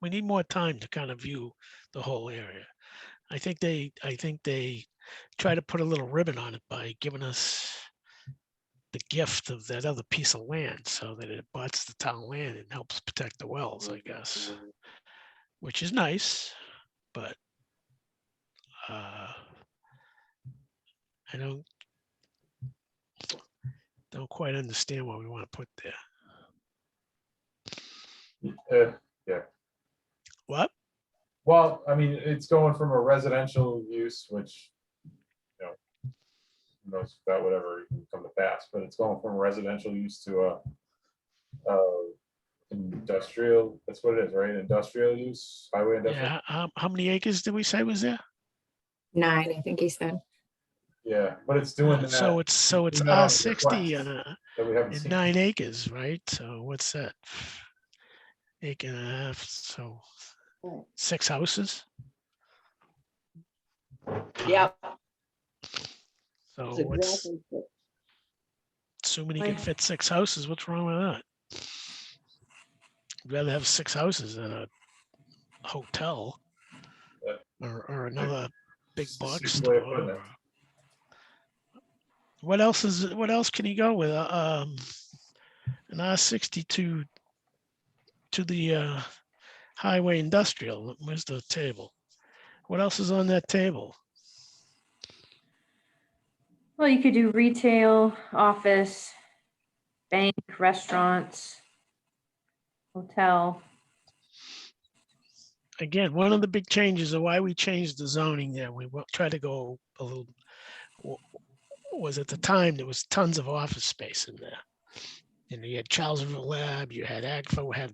we need more time to kind of view the whole area. I think they try to put a little ribbon on it by giving us the gift of that other piece of land so that it abuts the town land and helps protect the wells, I guess, which is nice, but I don't quite understand what we want to put there. Yeah. What? Well, I mean, it's going from a residential use, which, you know, who knows if that would ever even come to pass, but it's going from residential use to a industrial, that's what it is, right? Industrial use, highway industrial. Yeah, how many acres did we say was there? 9, I think he said. Yeah, but it's doing that. So it's doing that on the R60 request that we haven't and seen. 9 acres, right? So what's that? Acre and a half, so 6 houses. Yeah. So It's what's, exactly it. assuming he can fit 6 houses, what's wrong with that? I'd rather have 6 houses than a hotel or another big box It's a way of putting store. it. What else can he go with? An R60 to the highway industrial. Where's the table? What else is on that table? Well, you could do retail, office, bank, restaurants, hotel. Again, one of the big changes of why we changed the zoning there, tried to go a little, was at the time, there was tons of office space in there. And you had Charlesville Lab, you had Agfa, had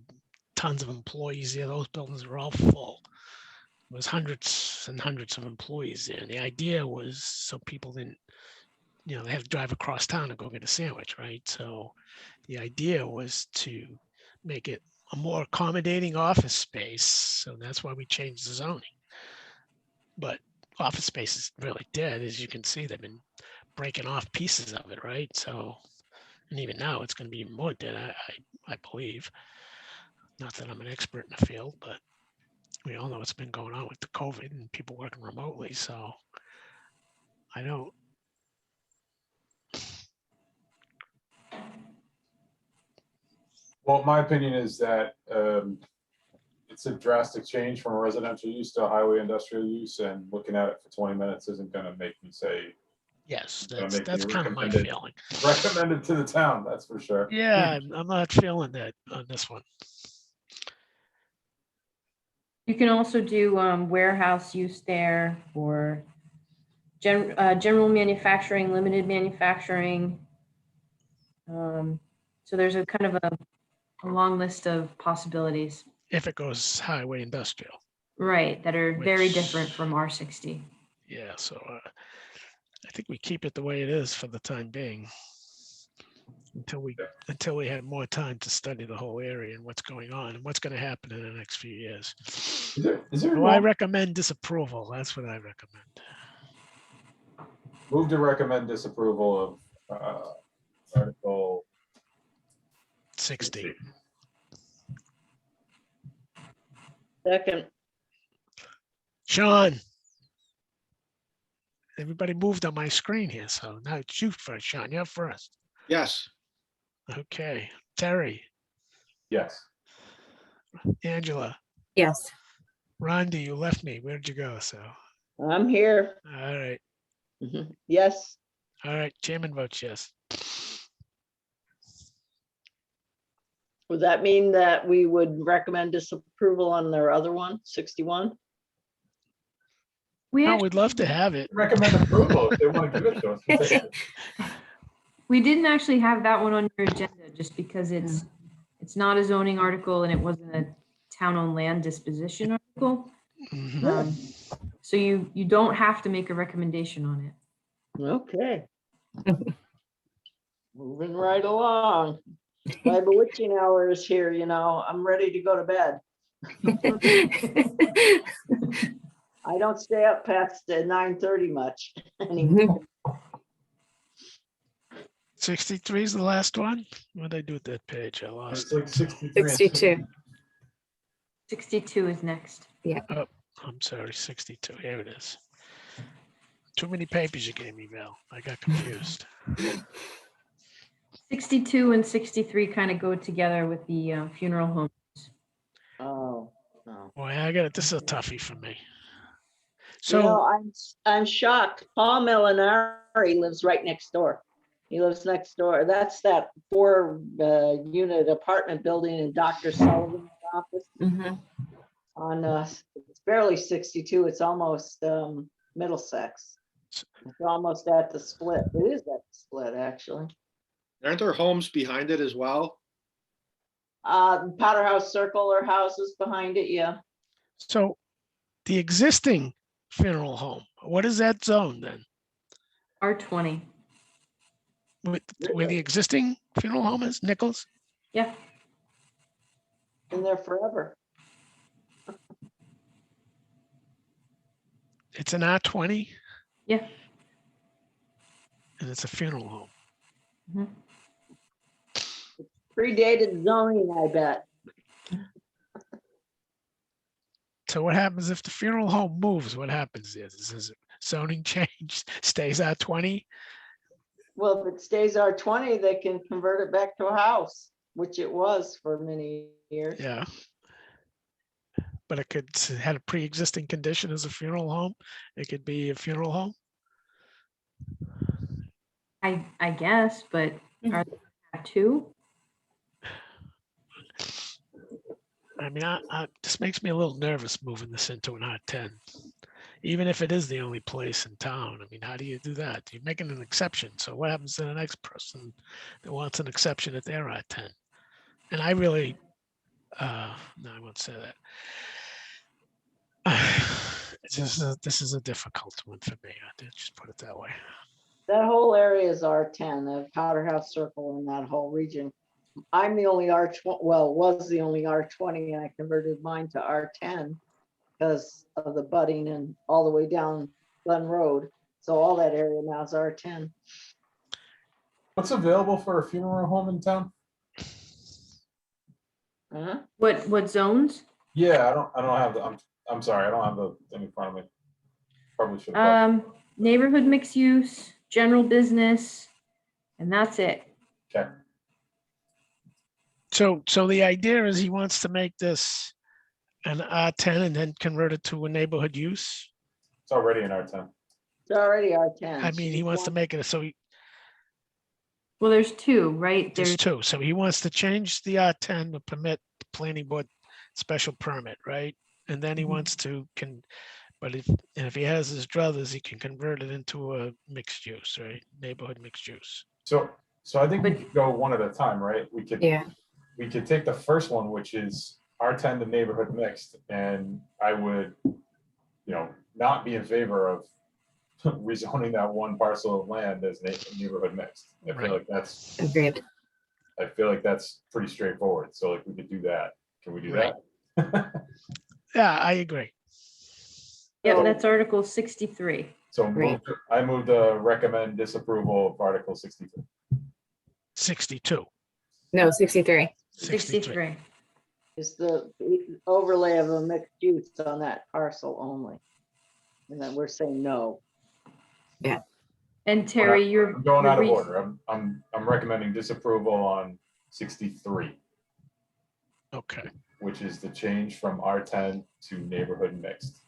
tons of employees there. Those buildings were all full. There was hundreds and hundreds of employees there. And the idea was so people didn't they had to drive across town to go get a sandwich, right? So the idea was to make it a more accommodating office space. So that's why we changed the zoning. But office space is really dead. As you can see, they've been breaking off pieces of it, right? So, and even now it's going to be even more dead, I believe. Not that I'm an expert in the field, but we all know what's been going on with the COVID and people working remotely. So I don't. Well, my opinion is that it's a drastic change from a residential use to a highway industrial use, and looking at it for 20 minutes isn't going to make me say Yes, Gonna that's make me kind of my recommend it. feeling. recommend it to the town. That's for sure. Yeah, I'm not feeling that on this one. You can also do warehouse use there, or general manufacturing, limited manufacturing. So there's a kind of a long list of possibilities, If it goes highway industrial. right, that are very Which- different from R60. Yeah, so I think we keep it the way it is for the time being. Until we have more time to study the whole area and what's going on and what's going to happen in the next few years. Is there So I recommend disapproval. That's what I recommend. move to recommend disapproval of Article 60. Second, Sean. Everybody moved on my screen here, so now it's you first, Sean. You're first. Yes. Okay. Terry, Yes. Angela, Yes. Rhonda, you left me. Where'd you go? So, I'm here. all right. Mhm. Yes, All right. Chairman votes yes. would that mean that we would recommend disapproval on their other one, 61? We No, actually, we'd love to have it. Recommend approval if they want to give it to us. We'll take it. we didn't actually have that one on your agenda just because it's not a zoning article and it wasn't a town-owned land disposition article. Mhm. So you don't have to make a recommendation on it. Okay. Moving right along. My bewitching hour is here, I'm ready to go to bed. I don't stay up past 9:30 much anymore. 63 is the last one. What did I do with that page? I lost It's like it. 63 and 62. 62 is next. I'm sorry, 62. Here it is. Too many papers you gave me, Val. I got confused. 62 and 63 kind of go together with the funeral home. Oh, no. Boy, I got it. This is a toughie for me. You know, So, I'm shocked. Paul Molinari lives right next door. He lives next door. That's that 4-unit apartment building in Dr. Sullivan's office Mhm. on, it's barely 62. It's almost Middlesex. It's almost at the split. It is at the split, actually. Aren't there homes behind it as well? Powderhouse Circle or houses behind it, yeah. so the existing funeral home, what is that zone then? R20. Where the existing funeral home is, Nichols? Yeah. Been there forever. It's an R20 Yeah. and it's a funeral home. Mhm. Predated zoning, I bet. So what happens if the funeral home moves? What happens there? Does zoning change? Stays R20? Well, if it stays R20, they can convert it back to a house, which it was for many years. Yeah. But it could had a pre-existing condition as a funeral home. It could be a funeral home. I guess, but are there two? I mean, this makes me a little nervous moving this into an R10. Even if it is the only place in town. I mean, how do you do that? You're making an exception. So what happens to the next person that wants an exception at their R10? And I really, no, I won't say that. This is a difficult one for me. I did just put it that way. That whole area is R10, the Powder House Circle in that whole region. I'm the only R20, well, was the only R20, and I converted mine to R10 because of the budding and all the way down Glen Road. So all that area now is R10. What's available for a funeral home in town? Huh? What zones? Yeah, I don't have the, I'm sorry, I don't have the thing in front of me. Probably should have. Neighborhood mixed use, general business, and that's it. Okay, So the idea is he wants to make this an R10 and then convert it to a neighborhood use. it's already in R10. It's already R10. I mean, he wants to make it so Well, there's two, right? there's There's, two. So he wants to change the R10 to permit the planning board special permit, right? And then he Mhm. wants to but if he has his druthers, he can convert it into a mixed use, right? Neighborhood mixed use. So I think we But- could go one at a time, right? We could take the first one, which is R10 to neighborhood mixed, and I would, not be in favor of rezoning that one parcel of land as neighborhood mixed. I feel Right. like that's, Agreed. pretty straightforward. So like we could do that. Can we do Right. that? Yeah, I agree. yep, So- that's Article 63. So Right. I move to recommend disapproval of Article 62. 62. No, 63. 63. Is the overlay of a mixed use on that parcel only. And then we're saying no. And Terry, you're. I'm going you're out of re- order. I'm recommending disapproval on 63, Okay. which is the change from R10 to neighborhood mixed.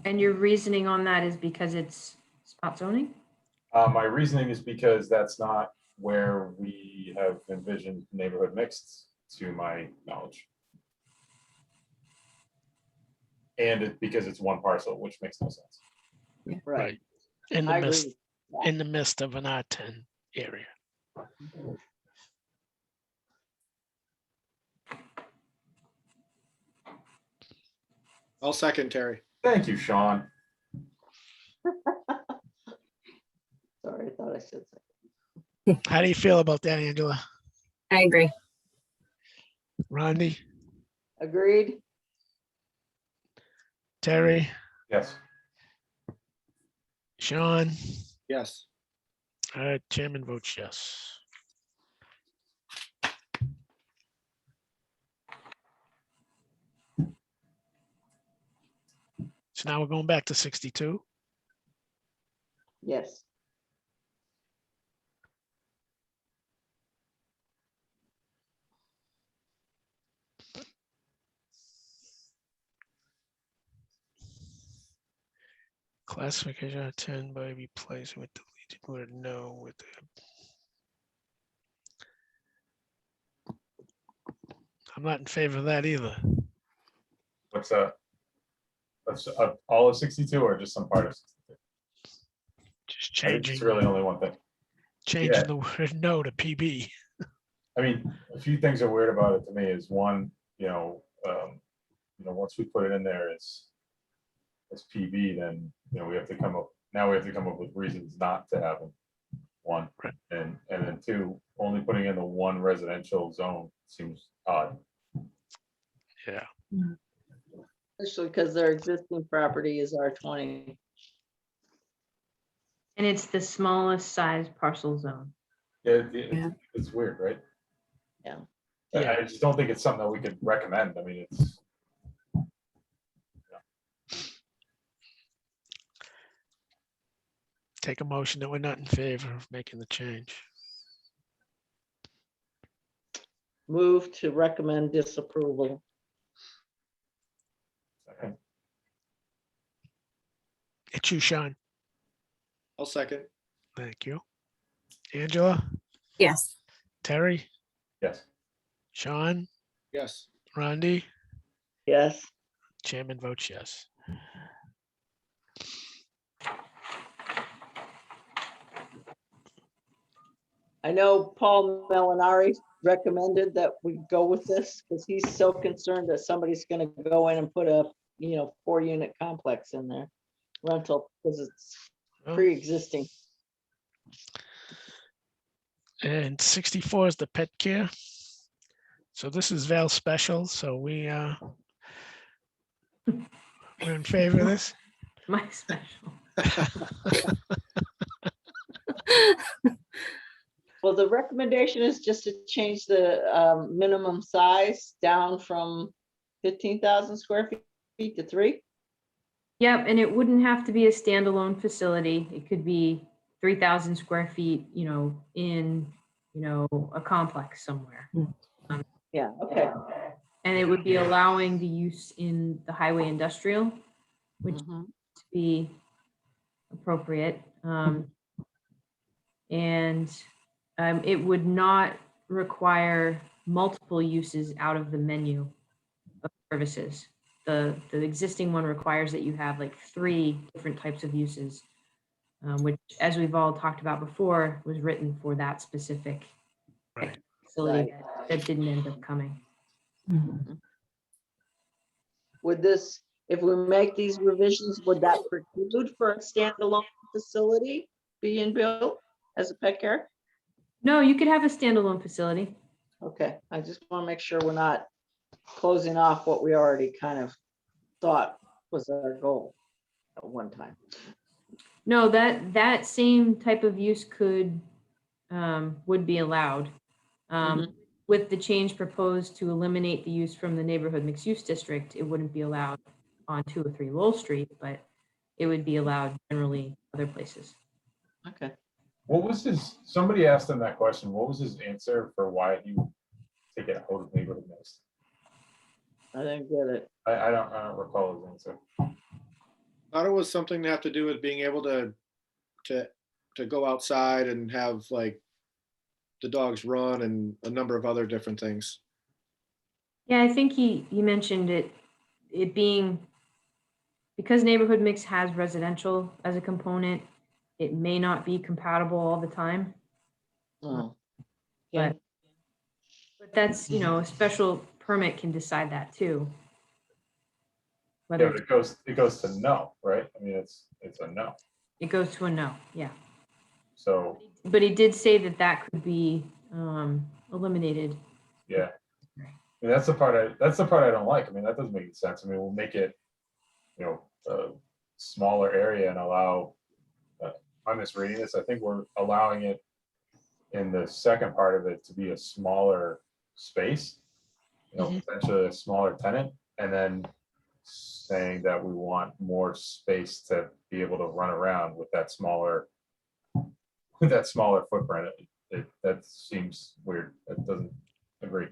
And your reasoning on that is because it's spot zoning? My reasoning is because that's not where we have envisioned neighborhood mixed, to my knowledge. And because it's one parcel, which makes no sense. Right. In I the midst, agree. in the midst of an R10 area. I'll second Terry. Thank you, Sean. Sorry, I thought I said something. How do you feel about that, Angela? I agree. Rodney, Agreed? Terry, Yes. Sean? Yes. Chairman votes yes. So now we're going back to 62. Yes. Classification of 10 by replacing with deleted word no with the. I'm not in favor of that either. What's that's all of 62 or just some part of 62? Just I think it's changing, really only one thing. changing the word no to PB. I mean, a few things are weird about it to me is one, once we put it in there as PB, then, we have to come up with reasons not to have them. One, Right. and then two, only putting in the one residential zone seems odd. Yeah. Especially because their existing property is R20. And it's the smallest size parcel zone. Yeah. It's weird, right? Yeah. I just don't think it's something that we could recommend. I mean, it's. Take a motion that we're not in favor of making the change. Move to recommend disapproval. It's you, Sean. I'll second. Thank you. Angela, Yes. Terry, Yes. Sean, Yes. Rondi, Yes. chairman votes yes. I know Paul Melinari recommended that we go with this because he's so concerned that somebody's going to go in and put a, 4-unit complex in there. Rental, because it's Well, pre-existing. and 64 is the pet care. So this is Val special, so we're in favor of this. My special. Well, the recommendation is just to change the minimum size down from 15,000 square feet to 3. Yep, and it wouldn't have to be a standalone facility. It could be 3,000 square feet, in, a complex somewhere. Yeah, okay. And it would be allowing the use in the highway industrial, which Mhm. to be appropriate. And it would not require multiple uses out of the menu of services. The existing one requires that you have like 3 different types of uses, which, as we've all talked about before, was written for that specific Right. facility that didn't end up coming. Would this, if we make these revisions, would that preclude for a standalone facility being built as a pet care? No, you could have a standalone facility. Okay, I just want to make sure we're not closing off what we already kind of thought was our goal at one time. No, that same type of use would be allowed. Mhm. With the change proposed to eliminate the use from the neighborhood mixed use district, it wouldn't be allowed on 203 Lowell Street, but it would be allowed generally other places. Okay. What was somebody asked him that question, what was his answer for why he would take it out of neighborhood mixed? I didn't get it. I don't recall his answer. Thought it was something to have to do with being able to go outside and have like the dogs run and a number of other different things. Yeah, I think he mentioned it being, because neighborhood mix has residential as a component, it may not be compatible all the time. Oh. But Okay. but that's, a special permit can decide that too. Yeah, Whether but it goes to no, right? I mean, it's a no. it goes to a no, yeah. So, But he did say that could be eliminated. yeah. I mean, that's the part I don't like. I mean, that doesn't make any sense. I mean, we'll make it, a smaller area and allow, I'm just reading this, I think we're allowing it in the second part of it to be a smaller space, potentially a smaller tenant, and then saying that we want more space to be able to run around with that smaller footprint. That seems weird. That doesn't agree.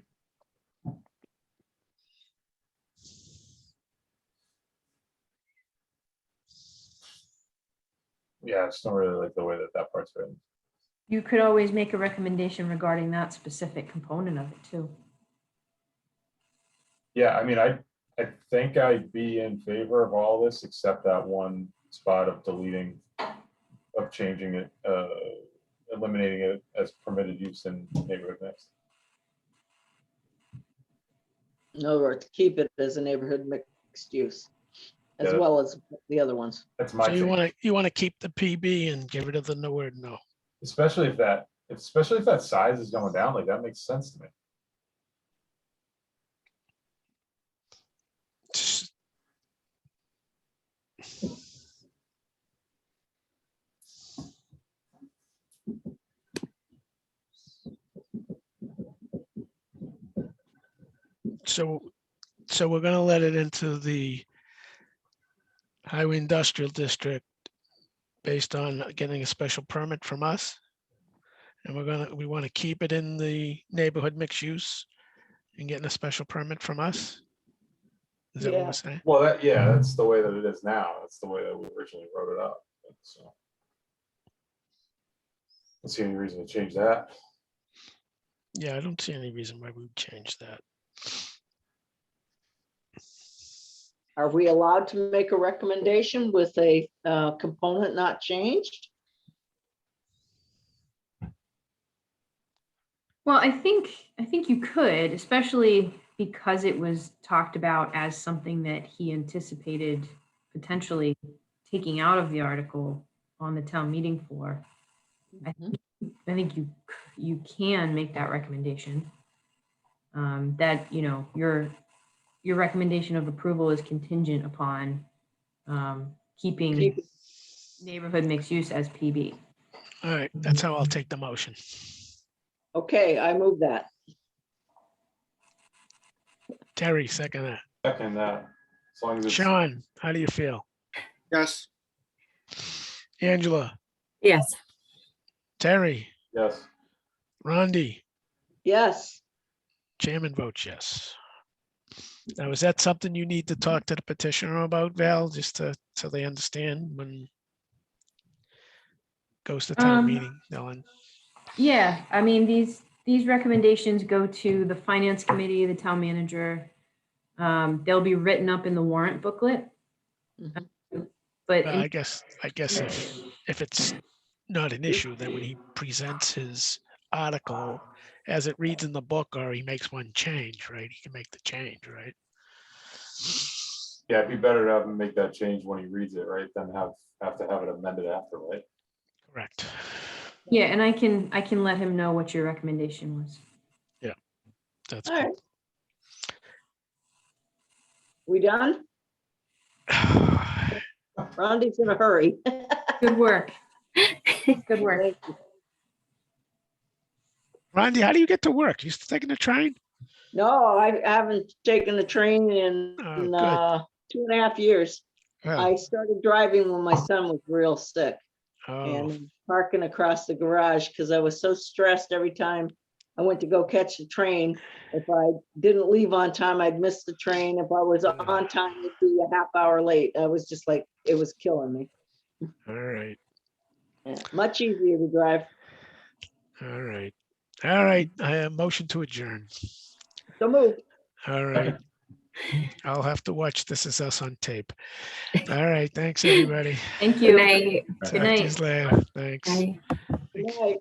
Yeah, I just don't really like the way that part's written. You could always make a recommendation regarding that specific component of it too. Yeah, I mean, I think I'd be in favor of all this except that one spot of changing it, eliminating it as permitted use in neighborhood mixed. In other words, keep it as a neighborhood mixed use, as Yeah. well as the other ones. That's my So thing. you want to keep the PB and get rid of the word no. Especially if that size is going down, like that makes sense to me. So we're gonna let it into the highway industrial district based on getting a special permit from us. And we want to keep it in the neighborhood mixed use and getting a special permit from us. Is that what Yeah. we're saying? Well, that's the way that it is now. That's the way that we originally wrote it up. So, let's see any reason to change that. Yeah, I don't see any reason why we would change that. Are we allowed to make a recommendation with a component not changed? Well, I think you could, especially because it was talked about as something that he anticipated potentially taking out of the article. on the town meeting floor, Mhm. I think you can make that recommendation. That, your recommendation of approval is contingent upon keeping Keep- neighborhood mixed use as PB. All right, that's how I'll take the motion. Okay, I move that. Terry, second that. Second that, as long as it's. Sean, how do you feel? Yes, Angela, Yes. Terry, Yes, Rondi, Yes, chairman votes yes. Now, is that something you need to talk to the petitioner about, Val, just so they understand when goes to town meeting, Ellen? Yeah, I mean, these recommendations go to the finance committee, the town manager. They'll be written up in the warrant booklet, Mhm. but Well, I guess if it's not an issue, then when he presents his article as it reads in the book, or he makes one change, right? He can make the change, right? yeah, it'd be better to have him make that change when he reads it, right, than have to have it amended after, right? Correct. yeah, and I can let him know what your recommendation was. That's all good. right. We done? Rondi's in a hurry. Good work. Good work. Thank you. Rondi, how do you get to work? You still taking the train? No, I haven't taken the train in Oh, good. 2.5 years. Oh, I started driving when my son was real sick oh, and parking across the garage because I was so stressed every time I went to go catch the train. If I didn't leave on time, I'd miss the train. If I was on time, it'd be a half hour late. I was just like, it was killing me. all right. Yeah, much easier to drive. All right. All right. I have motion to adjourn. So move. All right. I'll have to watch This Is Us on tape. All right. Thanks, everybody. Thank Good you. night. Talk Good to you night. later. Thanks. Bye. Good night.